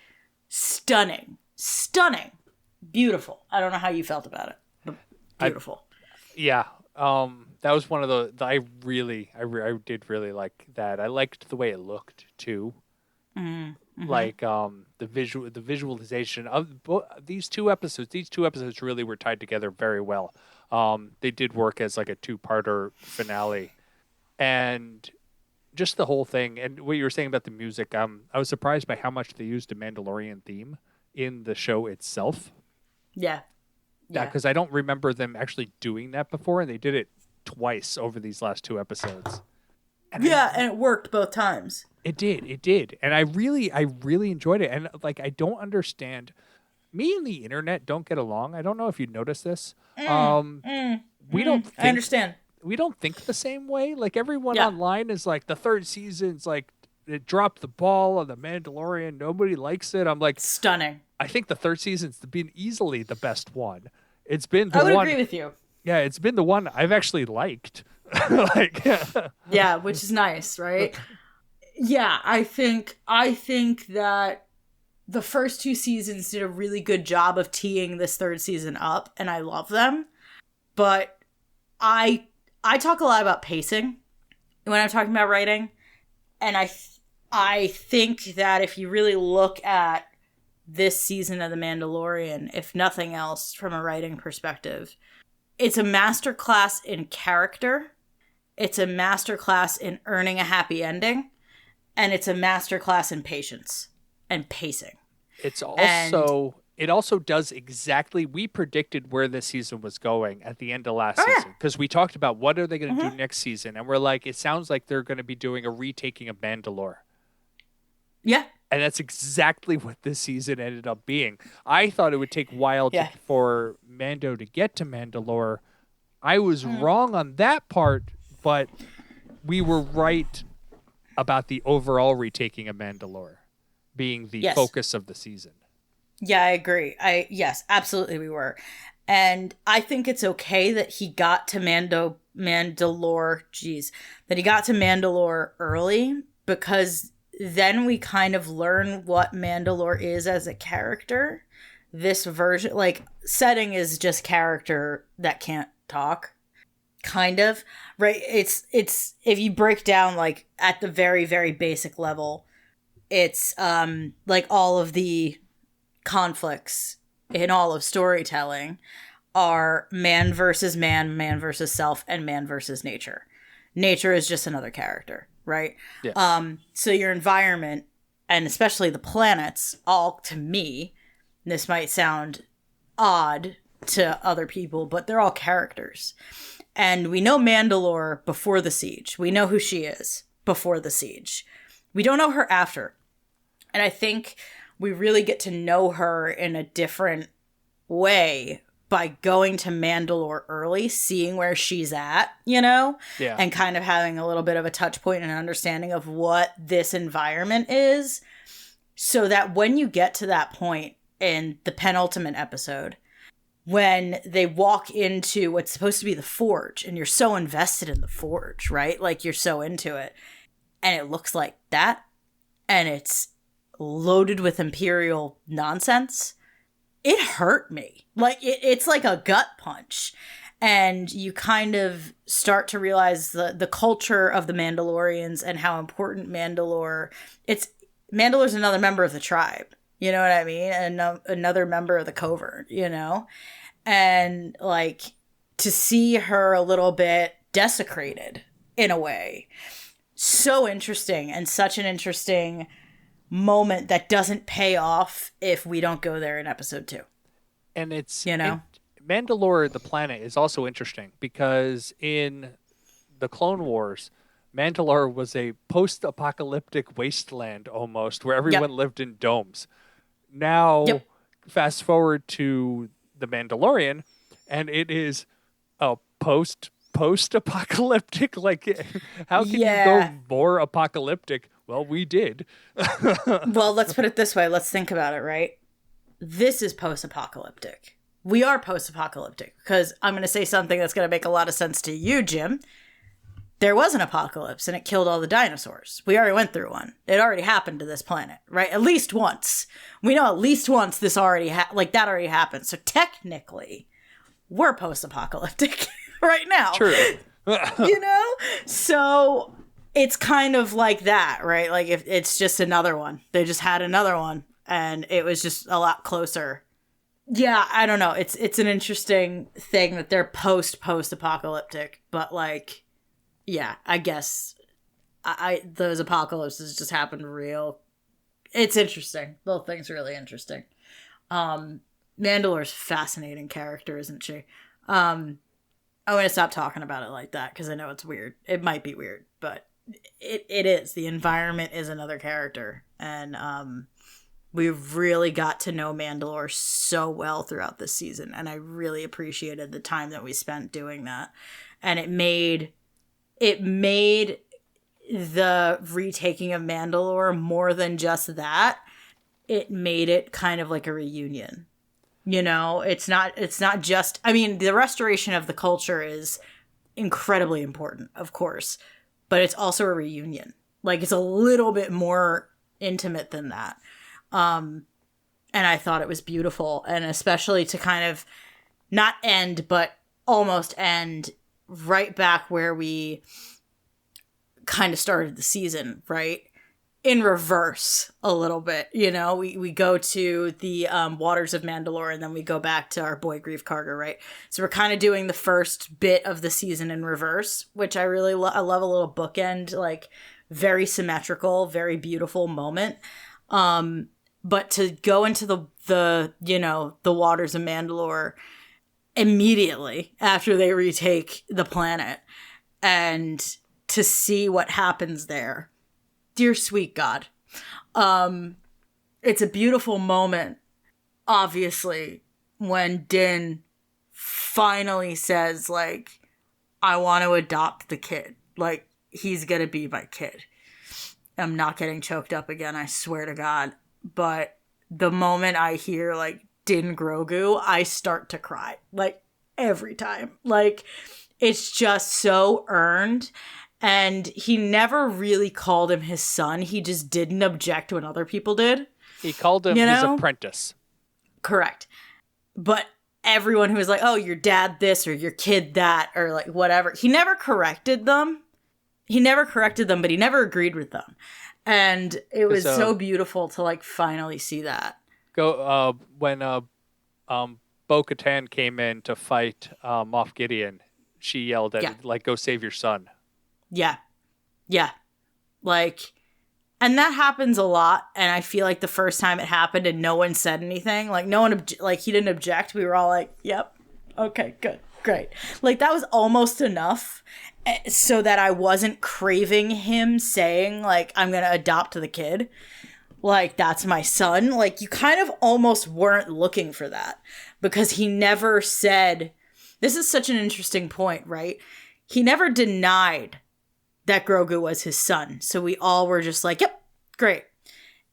stunning. Stunning. Beautiful. I don't know how you felt about it, but beautiful. That was one of I did really like that. I liked the way it looked too. Mm-hmm. Like the visualization of these two episodes. These two episodes really were tied together very well. They did work as like a two-parter finale, and just the whole thing. And what you were saying about the music, I was surprised by how much they used a Mandalorian theme in the show itself. Yeah. Yeah, because I don't remember them actually doing that before, and they did it twice over these last two episodes. And it worked both times. It did. And I really enjoyed it. And, like, I don't understand. Me and the internet don't get along. I don't know if you noticed this. We don't think, I understand. We don't think the same way. Like, everyone online is like, the third season's like, it dropped the ball on The Mandalorian. Nobody likes it. I'm like... Stunning. I think the third season's been easily the best one. It's been the one... I would one... agree with you. Yeah, it's been the one I've actually liked. Yeah, which is nice, right? Yeah, I think that the first two seasons did a really good job of teeing this third season up, and I love them. But I talk a lot about pacing when I'm talking about writing, and I think that if you really look at this season of The Mandalorian, if nothing else from a writing perspective, it's a masterclass in character, it's a masterclass in earning a happy ending, and it's a masterclass in patience and pacing. It also does exactly, we predicted where this season was going at the end of last season, because we talked about what are they going to do next season, and we're like, it sounds like they're going to be doing a retaking of Mandalore. Yeah. And that's exactly what this season ended up being. I thought it would take a while for Mando to get to Mandalore. I was wrong on that part, but we were right about the overall retaking of Mandalore being the focus of the season. Yeah, I agree. Yes, absolutely we were. And I think it's okay that he got to Mandalore early, because then we kind of learn what Mandalore is as a character. This version, like, setting is just character that can't talk, kind of, right? It's if you break down, like, at the very, very basic level, it's like all of the conflicts in all of storytelling are man versus man, man versus self, and man versus nature. Nature is just another character, right? Yeah. So your environment, and especially the planets, all, to me, this might sound odd to other people, but they're all characters. And we know Mandalore before the siege. We know who she is before the siege. We don't know her after. And I think we really get to know her in a different way by going to Mandalore early, seeing where she's at, you know? Yeah. And kind of having a little bit of a touch point and an understanding of what this environment is, so that when you get to that point in the penultimate episode, when they walk into what's supposed to be the Forge, and you're so invested in the Forge, right? Like, you're so into it, and it looks like that, and it's loaded with Imperial nonsense, it hurt me. Like, it's like a gut punch. And you kind of start to realize the culture of the Mandalorians and how important Mandalore's another member of the tribe. You know what I mean? And another member of the covert, you know? And like to see her a little bit desecrated in a way. So interesting, and such an interesting moment that doesn't pay off if we don't go there in episode 2. And it's, you know, Mandalore, the planet, is also interesting because in the Clone Wars, Mandalore was a post-apocalyptic wasteland almost, where everyone lived in domes. Now, fast forward to the Mandalorian, and it is a post-apocalyptic. Like, how can you go more apocalyptic? Well, we did. Well, let's put it this way. Let's think about it, right? This is post-apocalyptic. We are post-apocalyptic because I'm going to say something that's going to make a lot of sense to you, Jim. There was an apocalypse and it killed all the dinosaurs. We already went through one. It already happened to this planet, right? At least once. We know at least once this already that already happened. So technically, we're post-apocalyptic right now. True. You know? So it's kind of like that, right? Like if it's just another one. They just had another one and it was just a lot closer. Yeah, I don't know. It's an interesting thing that they're post-apocalyptic, but like, yeah, I guess those apocalypses just happened real. It's interesting. The whole thing's really interesting. Mandalore's a fascinating character, isn't she? I'm going to stop talking about it like that because I know it's weird. It might be weird, but it is. The environment is another character. And we've really got to know Mandalore so well throughout this season. And I really appreciated the time that we spent doing that. And it made the retaking of Mandalore more than just that. It made it kind of like a reunion. You know, it's not just, I mean, the restoration of the culture is incredibly important, of course, but it's also a reunion. Like, it's a little bit more intimate than that. And I thought it was beautiful, and especially to kind of not end, but almost end right back where we kind of started the season, right? In reverse a little bit, you know, we go to the waters of Mandalore and then we go back to our boy Grief Karga, right? So we're kind of doing the first bit of the season in reverse, which I really I love a little bookend, like very symmetrical, very beautiful moment. But to go into the you know, the waters of Mandalore immediately after they retake the planet and to see what happens there. Dear sweet God. It's a beautiful moment, obviously, when Din finally says, like, I want to adopt the kid. Like, he's gonna be my kid. I'm not getting choked up again, I swear to God. But the moment I hear, like, Din Grogu, I start to cry. Like, every time. Like, it's just so earned. And he never really called him his son. He just didn't object when other people did. He called him his apprentice. Correct. But everyone who was like, oh, your dad this or your kid that or like whatever. He never corrected them. But he never agreed with them. And it was so beautiful to like finally see that. When Bo-Katan came in to fight Moff Gideon, she yelled at him, like, go save your son. Yeah. Yeah. Like, and that happens a lot. And I feel like the first time it happened and no one said anything, like no one, he didn't object. We were all like, yep. Okay, good. Great. Like that was almost enough so that I wasn't craving him saying like, I'm going to adopt the kid. Like, that's my son. Like, you kind of almost weren't looking for that because he never said, this is such an interesting point, right? He never denied that Grogu was his son. So we all were just like, yep, great.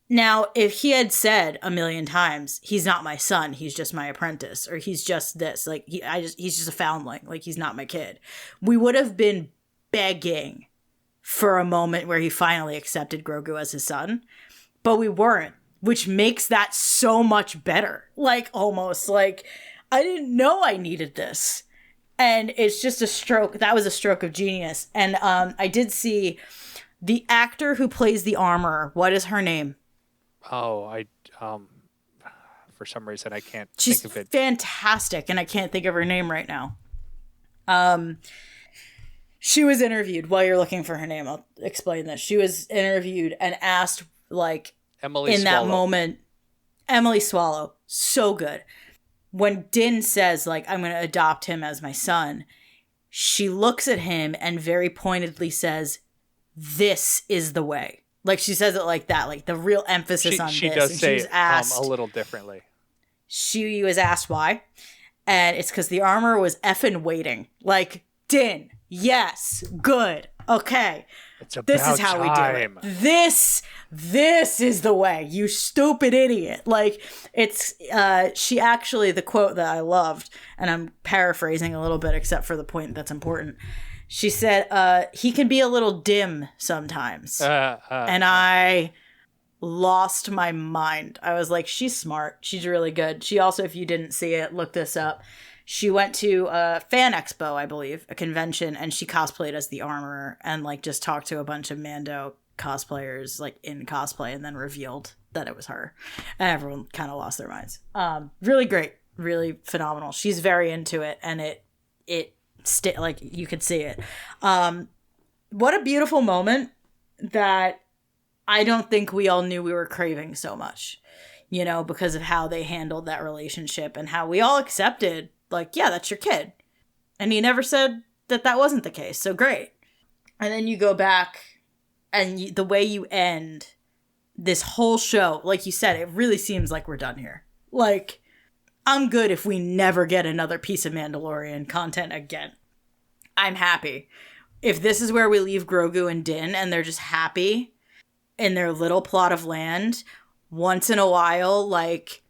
Now, if he had said a million times, he's not my son, he's just my apprentice, or he's just this, like, he's just a foundling, like, he's not my kid, we would have been begging for a moment where he finally accepted Grogu as his son. But we weren't, which makes that so much better. Like, almost like, I didn't know I needed this. And it's just a stroke. That was a stroke of genius. And I did see the actor who plays the armor. What is her name? Oh, for some reason I can't She's think of it. Fantastic, and I can't think of her name right now. She was interviewed. While you're looking for her name, I'll explain this. She was interviewed and asked, like, Emily in Swallow. that moment, Emily Swallow, so good. When Din says, like, I'm going to adopt him as my son, she looks at him and very pointedly says, this is the way. Like, she says it like that, like the real emphasis on she this. does and say she was asked, a little differently. She was asked why, and it's because the armor was effing waiting. Like, Din, yes, good, okay. It's about This is how we do time. it. This is the way, you stupid idiot. Like, it's, she actually, the quote that I loved, and I'm paraphrasing a little bit except for the point that's important. She said, he can be a little dim sometimes. And I lost my mind. I was like, she's smart. She's really good. She also, if you didn't see it, look this up. She went to a fan expo, I believe, a convention, and she cosplayed as the Armorer and, like, just talked to a bunch of Mando cosplayers, like, in cosplay, and then revealed that it was her. And everyone kind of lost their minds. Really great. Really phenomenal. She's very into it, and like, you could see it. What a beautiful moment that I don't think we all knew we were craving so much, you know, because of how they handled that relationship and how we all accepted, like, yeah, that's your kid. And he never said that that wasn't the case. So great. And then you go back and the way you end this whole show, like you said, it really seems like we're done here. Like, I'm good if we never get another piece of Mandalorian content again. I'm happy. If this is where we leave Grogu and Din and they're just happy in their little plot of land, once in a while, like,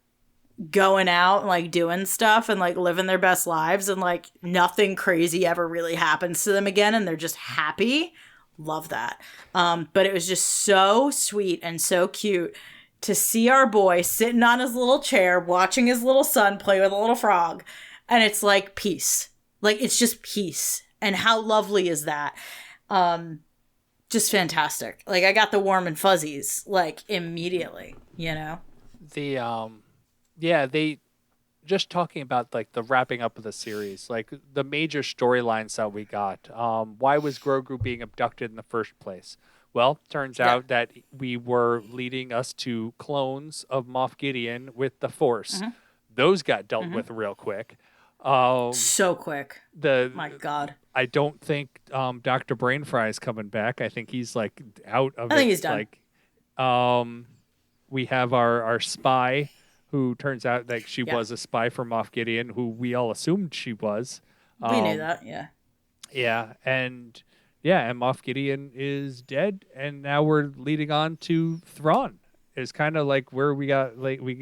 going out and, like, doing stuff and, like, living their best lives and, like, nothing crazy ever really happens to them again and they're just happy. Love that. But it was just so sweet and so cute to see our boy sitting on his little chair watching his little son play with a little frog. And it's like peace. Like, it's just peace. And how lovely is that? Just fantastic. Like, I got the warm and fuzzies, like, immediately, you know? They just talking about, like, the wrapping up of the series, like, the major storylines that we got. Why was Grogu being abducted in the first place? Well, turns out that we were leading us to clones of Moff Gideon with the Force. Mm-hmm. Those got dealt with real quick. So quick. My God. I don't think Dr. Brainfry is coming back. I think he's, like, out of it. I think he's done. Like, we have our spy, who turns out like she was a spy for Moff Gideon, who we all assumed she was. We knew that, yeah. Yeah, and Moff Gideon is dead, and now we're leading on to Thrawn. It's kind of like where we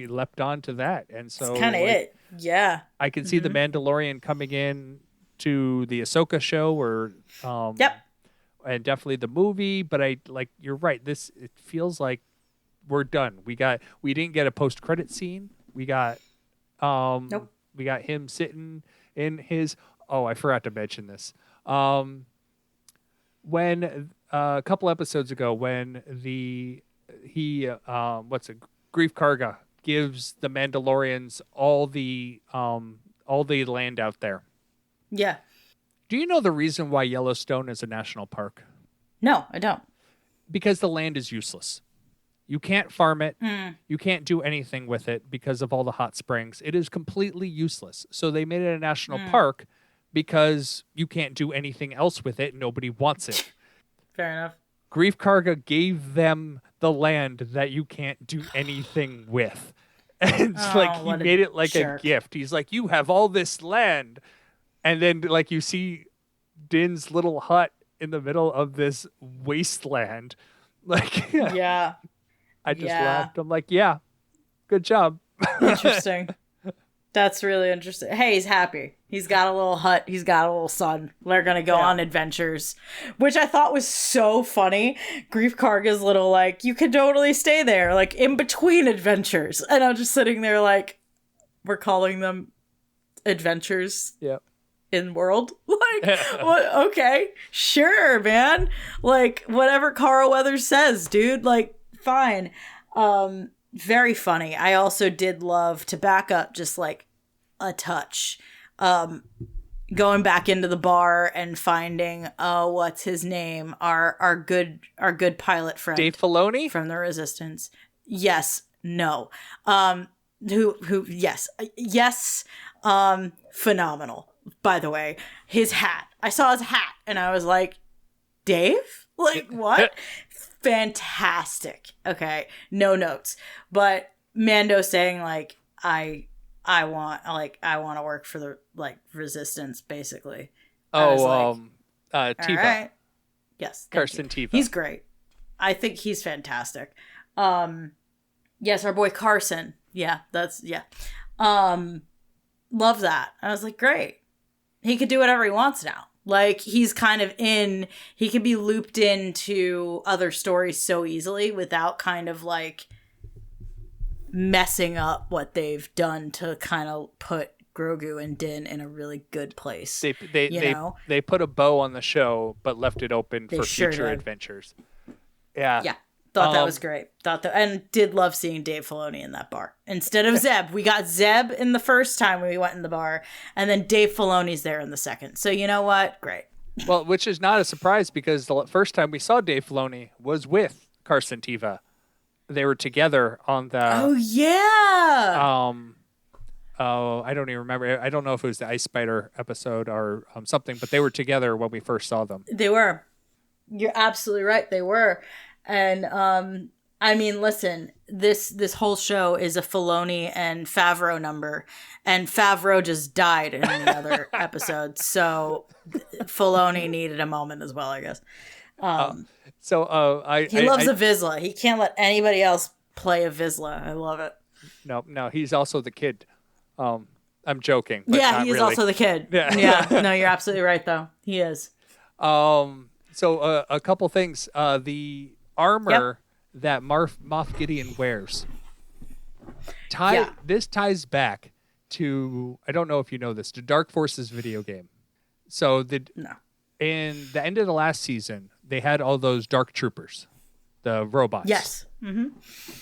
leapt on to that, and so it's kind of it. Yeah, I can see the Mandalorian coming in to the Ahsoka show, or and definitely the movie. But you're right. It feels like we're done. We didn't get a post-credit scene. We got nope. We got him sitting in his. Oh, I forgot to mention this. When a couple episodes ago, when Grief Karga gives the Mandalorians all the land out there. Yeah. Do you know the reason why Yellowstone is a national park? No, I don't. Because the land is useless. You can't farm it. You can't do anything with it because of all the hot springs. It is completely useless. So they made it a national park because you can't do anything else with it. Nobody wants it. Fair enough. Grief Karga gave them the land that you can't do anything with. And he made it like a gift. He's like, you have all this land. And then like you see Din's little hut in the middle of this wasteland. Like, yeah. I just laughed. I'm like, yeah, good job. Interesting. That's really interesting. Hey, he's happy. He's got a little hut. He's got a little son. They're going to go on adventures, which I thought was so funny. Grief Karga's little, like, you can totally stay there, like, in between adventures. And I'm just sitting there like, we're calling them adventures. Yep. in world. Like, what? Okay, sure, man. Like, whatever Carl Weathers says, dude. Like, fine. Very funny. I also did love, to back up just like a touch, going back into the bar and finding what's his name, our good pilot friend Dave Filoni from the Resistance. Yes, no, who yes, phenomenal. By the way, his hat, I saw his hat and I was like, Dave, like, what? Fantastic. Okay, no notes, but Mando saying like, I want to work for the like Resistance, basically. Tifa. All right. Yes, Carson Tifa. He's great. I think he's fantastic. Yes, our boy Carson. Yeah, love that. I was like, great. He could do whatever he wants now. Like, he's kind of he could be looped into other stories so easily without kind of like messing up what they've done to kind of put Grogu and Din in a really good place. They put a bow on the show, but left it open for future adventures. Yeah. Yeah. Thought that was great. And did love seeing Dave Filoni in that bar. Instead of Zeb, we got Zeb in the first time we went in the bar, and then Dave Filoni's there in the second. So you know what? Great. Well, which is not a surprise because the first time we saw Dave Filoni was with Carson Teva. They were together on the. Oh yeah. I don't even remember. I don't know if it was the Ice Spider episode or something, but they were together when we first saw them. They were. You're absolutely right. They were. And I mean, listen, this whole show is a Filoni and Favreau number, and Favreau just died in the other episode, so Filoni needed a moment as well, I guess. He loves a Vizsla. He can't let anybody else play a Vizsla. I love it. No, he's also the kid. I'm joking. But yeah, he is really. also the kid. Yeah. No, you're absolutely right, though. He is. So a couple things. The armor that Moff Gideon wears. This ties back to, I don't know if you know this, to Dark Forces video game. So in the end of the last season, they had all those Dark Troopers, the robots. Yes. Mm-hmm.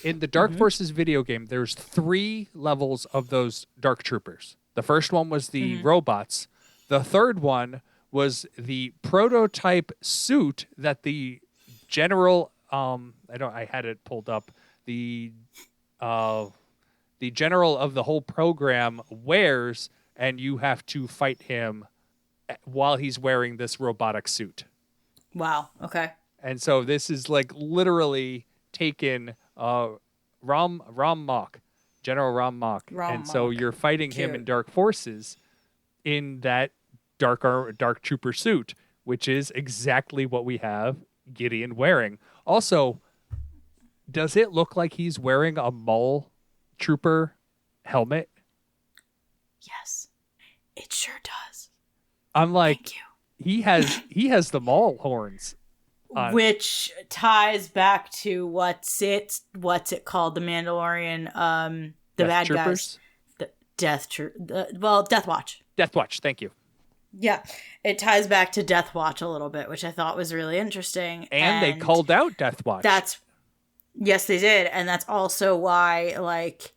In the Dark Forces video game, there's 3 levels of those Dark Troopers. The first one was the robots. The third one was the prototype suit that the general, I had it pulled up. The general of the whole program wears, and you have to fight him while he's wearing this robotic suit. Wow. Okay. And so this is like literally taken General Ram Mok. And so you're fighting him in Dark Forces in that dark trooper suit, which is exactly what we have Gideon wearing. Also, does it look like he's wearing a Maul trooper helmet? Yes, it sure does. I'm like, thank you. He has the Maul horns, which ties back to what's it called? The Mandalorian, the Death bad Troopers? guys, Death Watch. Death Watch. Thank you. Yeah, it ties back to Death Watch a little bit, which I thought was really interesting. And they called out Death Watch. Yes, they did, and that's also why, like,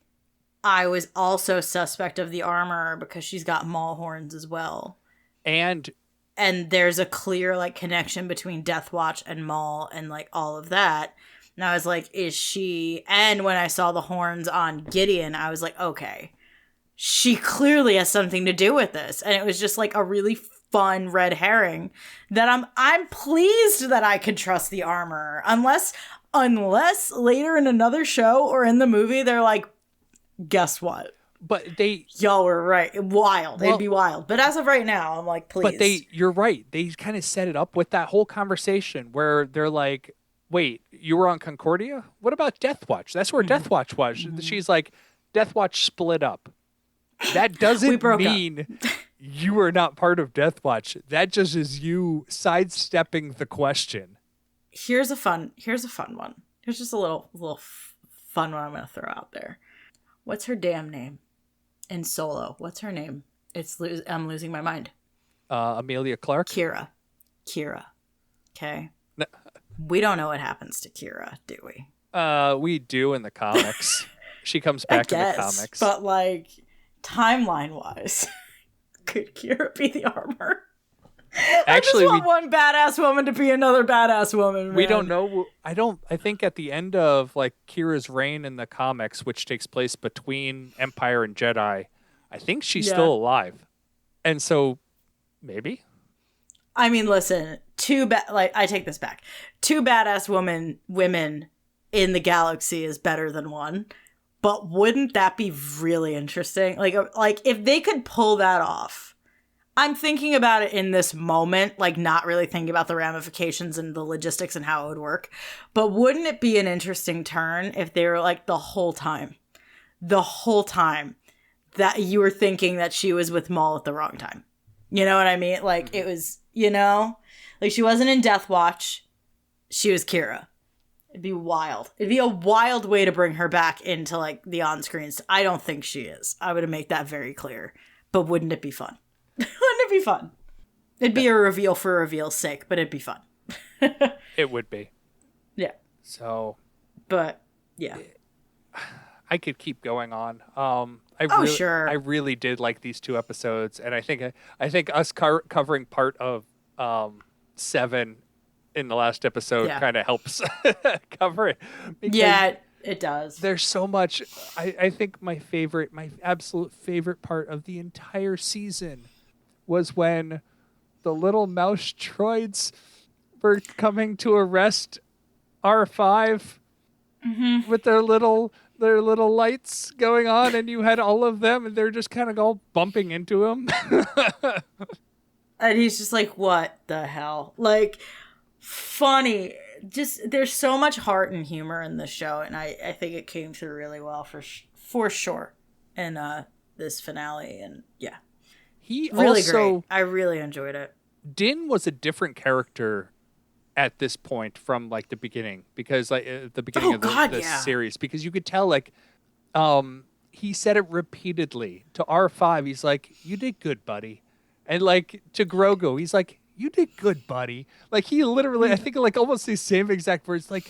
I was also suspect of the armor because she's got Maul horns as well. And there's a clear, like, connection between Death Watch and Maul and, like, all of that. And I was like, is she... And when I saw the horns on Gideon, I was like, okay, she clearly has something to do with this. And it was just, like, a really fun red herring that I'm pleased that I could trust the armor. Unless later in another show or in the movie, they're like, guess what? But y'all were right. Wild. It'd be wild. But as of right now, I'm like, please. But you're right. They kind of set it up with that whole conversation where they're like, wait, you were on Concordia? What about Death Watch? That's where Death Watch was. She's like, Death Watch split up. That doesn't mean you are not part of Death Watch. That just is you sidestepping the question. Here's a fun one. Here's just a little fun one I'm going to throw out there. What's her damn name? In Solo, what's her name? I'm losing my mind. Amelia Clark. Kira. Okay. We don't know what happens to Kira, do we? We do in the comics. She comes I back in the guess, comics. but like timeline-wise, could Kira be the armor? Actually, I just want one badass woman to be another badass woman. Man. We don't know. I think at the end of like Kira's reign in the comics, which takes place between Empire and Jedi, I think she's still alive. And so maybe. I mean, listen, I take this back. 2 badass women in the galaxy is better than one. But wouldn't that be really interesting? Like if they could pull that off. I'm thinking about it in this moment, like not really thinking about the ramifications and the logistics and how it would work. But wouldn't it be an interesting turn if they were like the whole time that you were thinking that she was with Maul at the wrong time? You know what I mean? Like it was, like she wasn't in Death Watch. She was Kira. It'd be wild. It'd be a wild way to bring her back into like the on-screens. I don't think she is. I would make that very clear. But wouldn't it be fun? Wouldn't it be fun? It'd be a reveal for reveal's sake, but it'd be fun. It would be. Yeah. So. But yeah. I could keep going on. Sure. I really did like these 2 episodes, and I think us covering part of 7 in the last episode kind of helps cover it. Yeah, it does. There's so much. I think my absolute favorite part of the entire season was when the little mouse droids were coming to arrest R5 with their little lights going on, and you had all of them, and they're just kind of all bumping into him. And he's just like, what the hell? Like, funny. Just, there's so much heart and humor in this show, and I think it came through really well for sure in this finale, and yeah. He really also, great. I really enjoyed it. Din was a different character at this point from like the beginning, because like at the beginning of the series, because you could tell like he said it repeatedly to R5. He's like, "You did good, buddy," and like to Grogu, he's like, "You did good, buddy." Like he literally, I think like almost the same exact words. Like,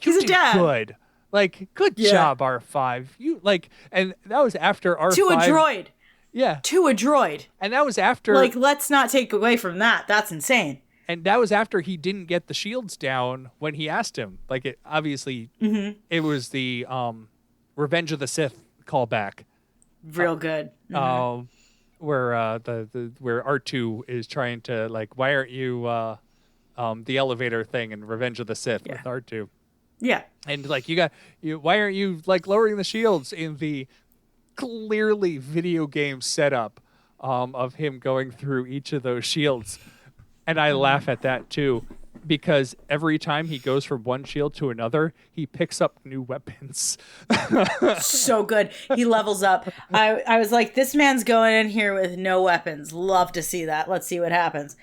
"You did good." Like, "Good job, R5." You like, and that was after R5 to a droid. Yeah, to a droid. And that was after, like, let's not take away from that. That's insane. And that was after he didn't get the shields down when he asked him. Like, it obviously, it was the Revenge of the Sith callback. Real good. Where where R2 is trying to like, why aren't you the elevator thing in Revenge of the Sith with R2? Yeah. And like why aren't you like lowering the shields in the clearly video game setup of him going through each of those shields? And I laugh at that too, because every time he goes from one shield to another, he picks up new weapons. So good. He levels up. I was like, this man's going in here with no weapons. Love to see that. Let's see what happens.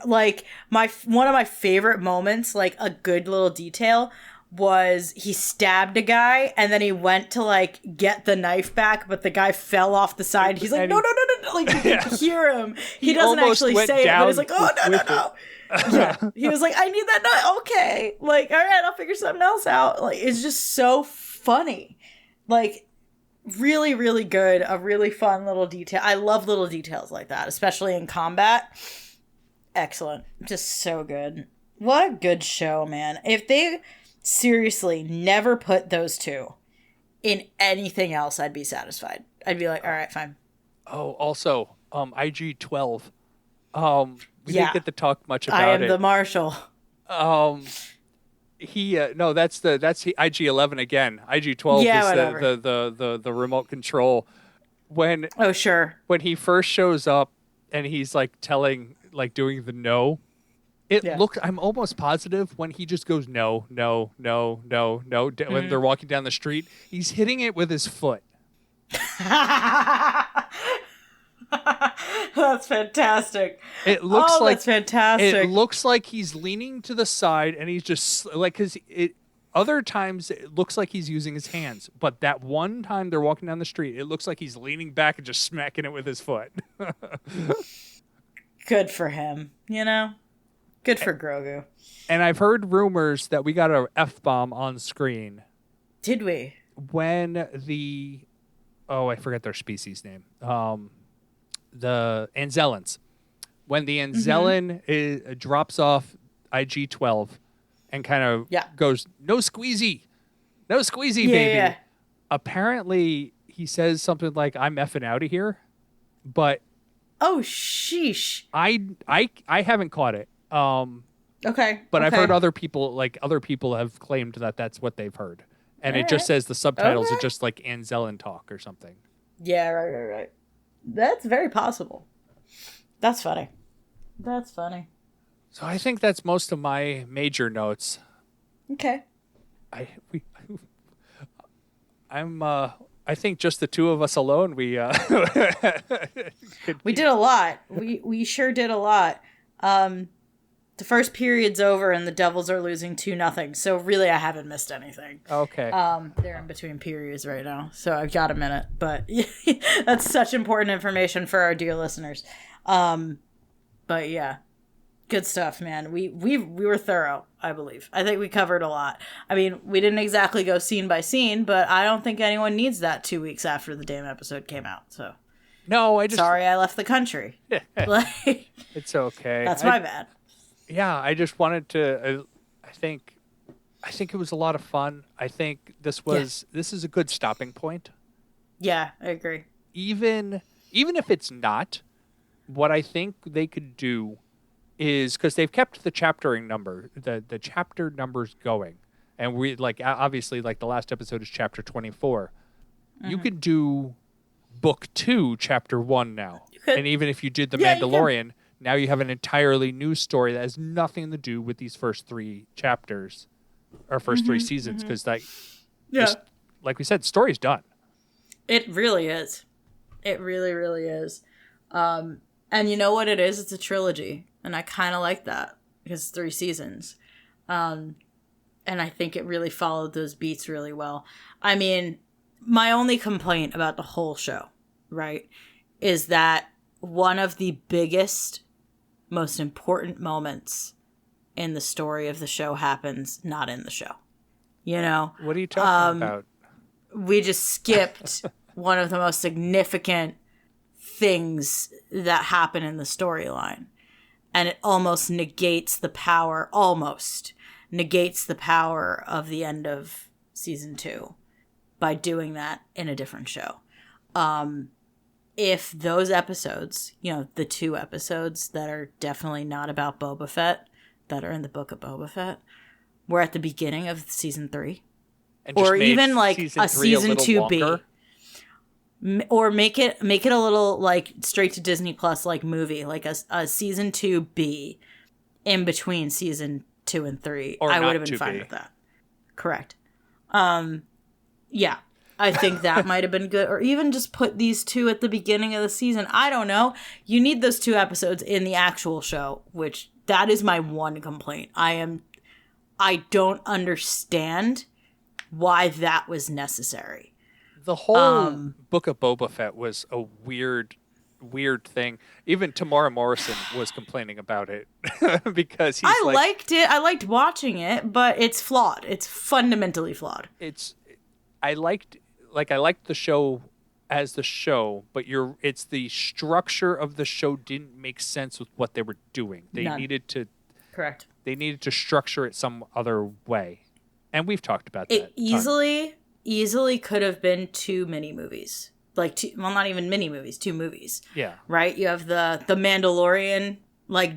Like one of my favorite moments, like a good little detail, was he stabbed a guy and then he went to like get the knife back, but the guy fell off the side. He's like, no. Like you can hear him. He doesn't actually say it, but he's like, oh, no. Yeah. He was like, I need that knife. Okay. Like, all right, I'll figure something else out. Like, it's just so funny. Like, really, really good. A really fun little detail. I love little details like that, especially in combat. Excellent. Just so good. What a good show, man. If they seriously never put those 2 in anything else, I'd be satisfied. I'd be like, all right, fine. Oh, also, IG-12. We didn't get to talk much about it. I am the Marshal. No, that's IG-11 again. IG-12 is the remote control. When he first shows up and he's like doing the no. I'm almost positive when he just goes no, when they're walking down the street, he's hitting it with his foot. That's fantastic. It looks that's fantastic. It looks like he's leaning to the side and he's just like, because other times it looks like he's using his hands, but that one time they're walking down the street, it looks like he's leaning back and just smacking it with his foot. Good for him, you know? Good for Grogu. And I've heard rumors that we got a F-bomb on screen Did we? when the... Oh, I forget their species name. The Anzellans. When the Anzellan drops off IG-12 and kind of goes, no squeezy, baby. Yeah. Apparently, he says something like, I'm effing out of here. But... Oh, sheesh. I haven't caught it. Okay. But I've heard other people have claimed that that's what they've heard. And it just says the subtitles are just like Anzellan talk or something. Yeah, right. That's very possible. That's funny. So I think that's most of my major notes. Okay. I think just the two of us alone, we did a lot. We sure did a lot. The first period's over and the Devils are losing 2-0. So really, I haven't missed anything. Okay. They're in between periods right now, so I've got a minute. But that's such important information for our dear listeners. But yeah, good stuff, man. We were thorough, I believe. I think we covered a lot. I mean, we didn't exactly go scene by scene, but I don't think anyone needs that 2 weeks after the damn episode came out. So no, sorry I left the country. It's okay. That's my bad. Yeah, I just wanted to. I think it was a lot of fun. I think this is a good stopping point. Yeah, I agree. Even if it's not, what I think they could do is, because they've kept the chaptering number, the chapter numbers going, and we obviously the last episode is chapter 24. You could do book 2, chapter 1 now, and even if you did the Mandalorian. Now you have an entirely new story that has nothing to do with these first 3 chapters or first 3 seasons, because just, like we said, story's done. It really is. It really, really is. And you know what it is? It's a trilogy, and I kind of like that because it's 3 seasons. And I think it really followed those beats really well. I mean, my only complaint about the whole show, right, is that one of the biggest, most important moments in the story of the show happens not in the show. You know? What are you talking about? We just skipped one of the most significant things that happen in the storyline. And it almost negates the power of the end of season 2 by doing that in a different show. If those episodes, the 2 episodes that are definitely not about Boba Fett, that are in the book of Boba Fett, were at the beginning of season 3, or even a season 2B, or make it a little straight to Disney Plus movie, a season 2B in between season 2 and 3. Or I would have been fine with that. Correct. Yeah. I think that might have been good. Or even just put these 2 at the beginning of the season. I don't know. You need those 2 episodes in the actual show, which that is my one complaint. I don't understand why that was necessary. The whole book of Boba Fett was a weird thing. Even Tamara Morrison was complaining about it because I liked it. I liked watching it, but it's flawed. It's fundamentally flawed. I liked the show as the show, but it's the structure of the show didn't make sense with what they were doing. They needed to They needed to structure it some other way. And we've talked about that. It easily could have been 2 mini movies. Not even mini movies, 2 movies. Yeah. Right? You have the Mandalorian,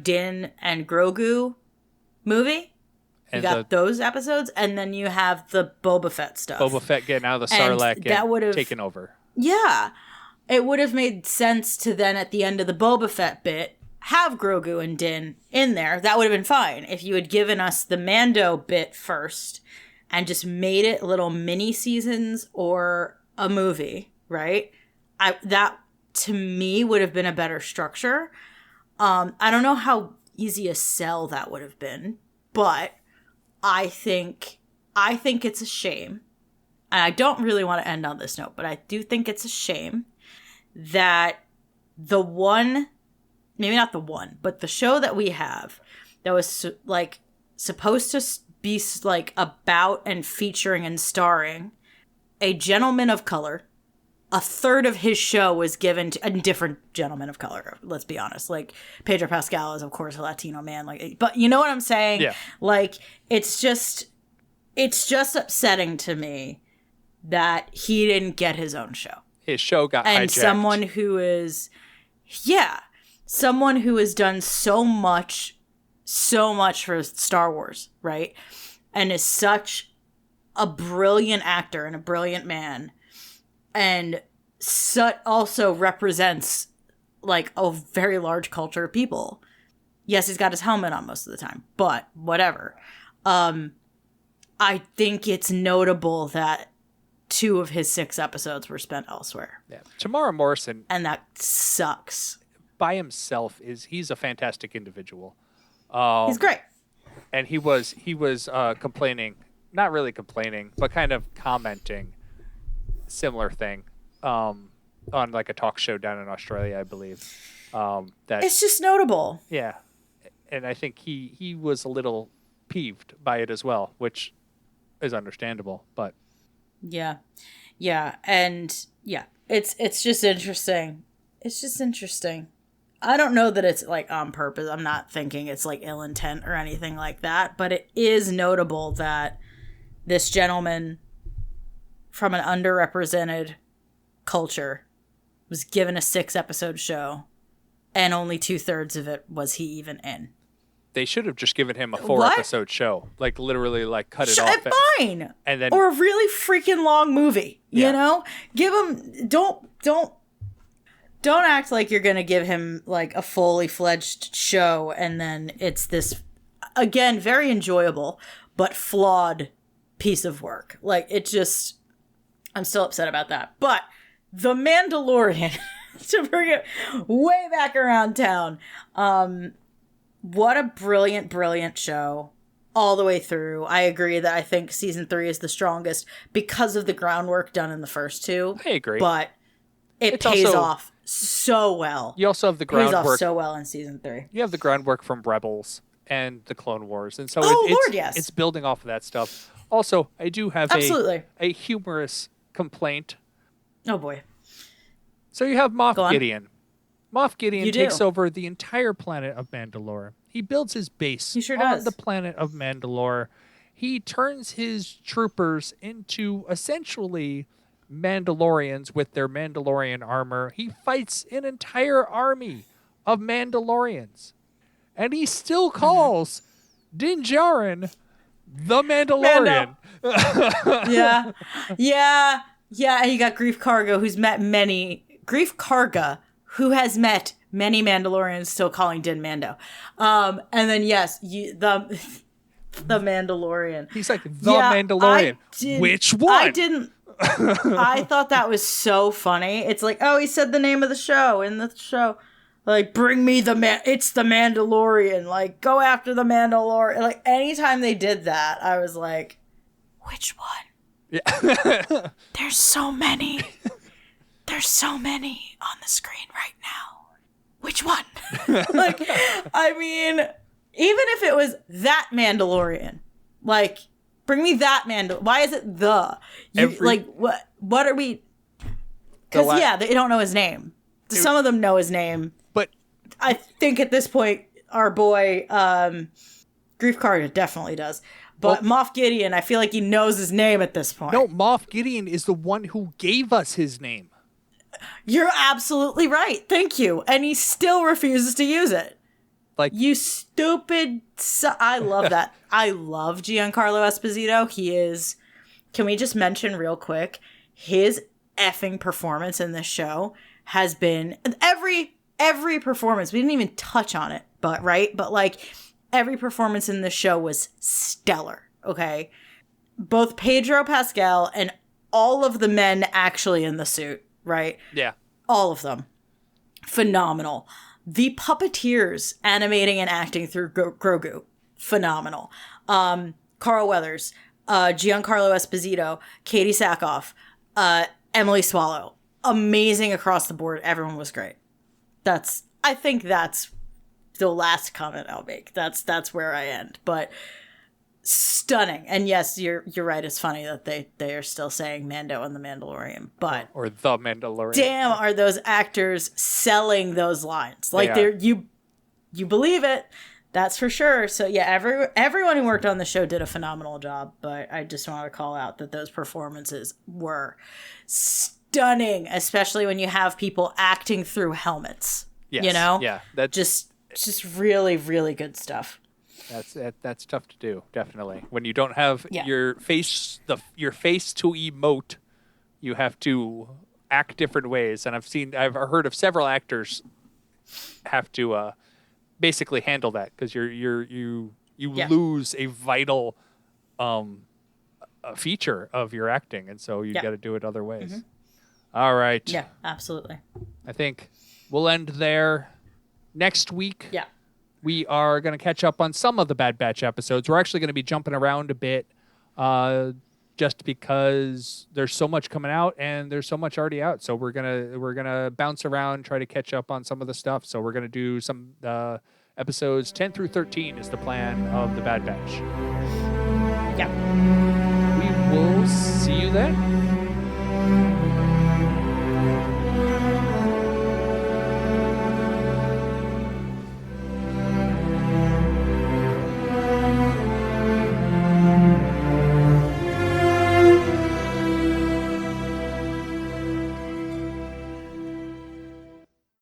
Din and Grogu movie. You got those episodes, and then you have the Boba Fett stuff. Boba Fett getting out of the Sarlacc and taking over. Yeah. It would have made sense to then, at the end of the Boba Fett bit, have Grogu and Din in there. That would have been fine. If you had given us the Mando bit first and just made it little mini seasons or a movie, right? That, to me, would have been a better structure. I don't know how easy a sell that would have been, but I think it's a shame, and I don't really want to end on this note, but I do think it's a shame that the one maybe not the one, but the show that we have that was like supposed to be like about and featuring and starring a gentleman of color. A third of his show was given to a different gentleman of color. Let's be honest. Like Pedro Pascal is, of course, a Latino man. Like, but you know what I'm saying? Yeah. Like, it's just upsetting to me that he didn't get his own show. His show got And hijacked. someone who has done so much for Star Wars, right? And is such a brilliant actor and a brilliant man. And also represents like a very large culture of people. Yes, he's got his helmet on most of the time, but whatever. I think it's notable that 2 of his 6 episodes were spent elsewhere. Yeah. Tamara Morrison, And that sucks. by himself, he's a fantastic individual. He's great. And he was complaining, not really complaining, but kind of commenting similar thing on like a talk show down in Australia, I believe. That It's just notable. yeah, and I think he was a little peeved by it as well, which is understandable. But Yeah. And yeah, it's just interesting. It's just interesting. I don't know that it's like on purpose. I'm not thinking it's like ill intent or anything like that, but it is notable that this gentleman from an underrepresented culture was given a 6-episode show and only 2/3 of it was he even in. they should have just given him a 4-episode show, like literally like cut it off. Fine. And then or a really freaking long movie, Yeah. you know? Give him don't act like you're going to give him like a fully fledged show and then it's this again very enjoyable but flawed piece of work. Like it just I'm still upset about that. But The Mandalorian to bring it way back around town. What a brilliant show all the way through. I agree that I think season 3 is the strongest because of the groundwork done in the first 2. I agree. But it It's pays also- off so well. you also have the Pays off groundwork. so well in season 3. You have the groundwork from Rebels and the Clone Wars, and so Oh, it's Lord, yes. it's building off of that stuff. Also, I do have Absolutely. a humorous complaint. Oh boy. So you have Moff Go on. Gideon. Moff Gideon You do. takes over the entire planet of Mandalore. He builds his base He sure on does. the planet of Mandalore. He turns his troopers into essentially Mandalorians with their Mandalorian armor. He fights an entire army of Mandalorians. And he still calls Din Djarin the Mandalorian. Yeah. And you got Grief Karga, who has met many Mandalorians, still calling Din Mando. And then yes, the Mandalorian. He's like, the Yeah, Mandalorian. Which one? I didn't. I thought that was so funny. It's like, oh, he said the name of the show in the show. Like, bring me it's the Mandalorian. Like, go after the Mandalorian. Like, anytime they did that, I was like, which one? Yeah. There's so many. There's so many on the screen right now. Which one? Like, I mean, even if it was that Mandalorian, like, bring me that Why is it the? Like, what are we? Because, they don't know his name. Some of them know his name. But I think at this point, our boy, Grief Karga definitely does. But Moff Gideon, I feel like he knows his name at this point. no, Moff Gideon is the one who gave us his name. You're absolutely right. Thank you. And he still refuses to use it. Like, You stupid... I love that. I love Giancarlo Esposito. He is... Can we just mention real quick? His effing performance in this show has been... Every performance. We didn't even touch on it. But like... Every performance in this show was stellar, okay? Both Pedro Pascal and all of the men actually in the suit, right? yeah. All of them. Phenomenal. The puppeteers animating and acting through Grogu. Phenomenal. Carl Weathers, Giancarlo Esposito, Katie Sackhoff, Emily Swallow. Amazing across the board. Everyone was great. I think that's the last comment I'll make. That's where I end. But stunning. And yes, you're right. It's funny that they are still saying Mando and the Mandalorian, but Or the Mandalorian. damn, are those actors selling those lines? Like They you believe it. That's for sure. So yeah, everyone who worked on the show did a phenomenal job. But I just want to call out that those performances were stunning, especially when you have people acting through helmets. Yes. You know, Yeah. That's just really, really good stuff. that's tough to do. Definitely. When you don't have Yeah. your face to emote, you have to act different ways. And I've heard of several actors have to basically handle that because you Yeah. lose a vital a feature of your acting, and so you Yeah. got to do it other ways. All right. Yeah, absolutely. I think we'll end there. Next week, Yeah. we are going to catch up on some of the Bad Batch episodes. We're actually going to be jumping around a bit just because there's so much coming out and there's so much already out. So we're gonna bounce around, try to catch up on some of the stuff. So we're going to do some episodes 10 through 13 is the plan of the Bad Batch. Yeah. We will see you then.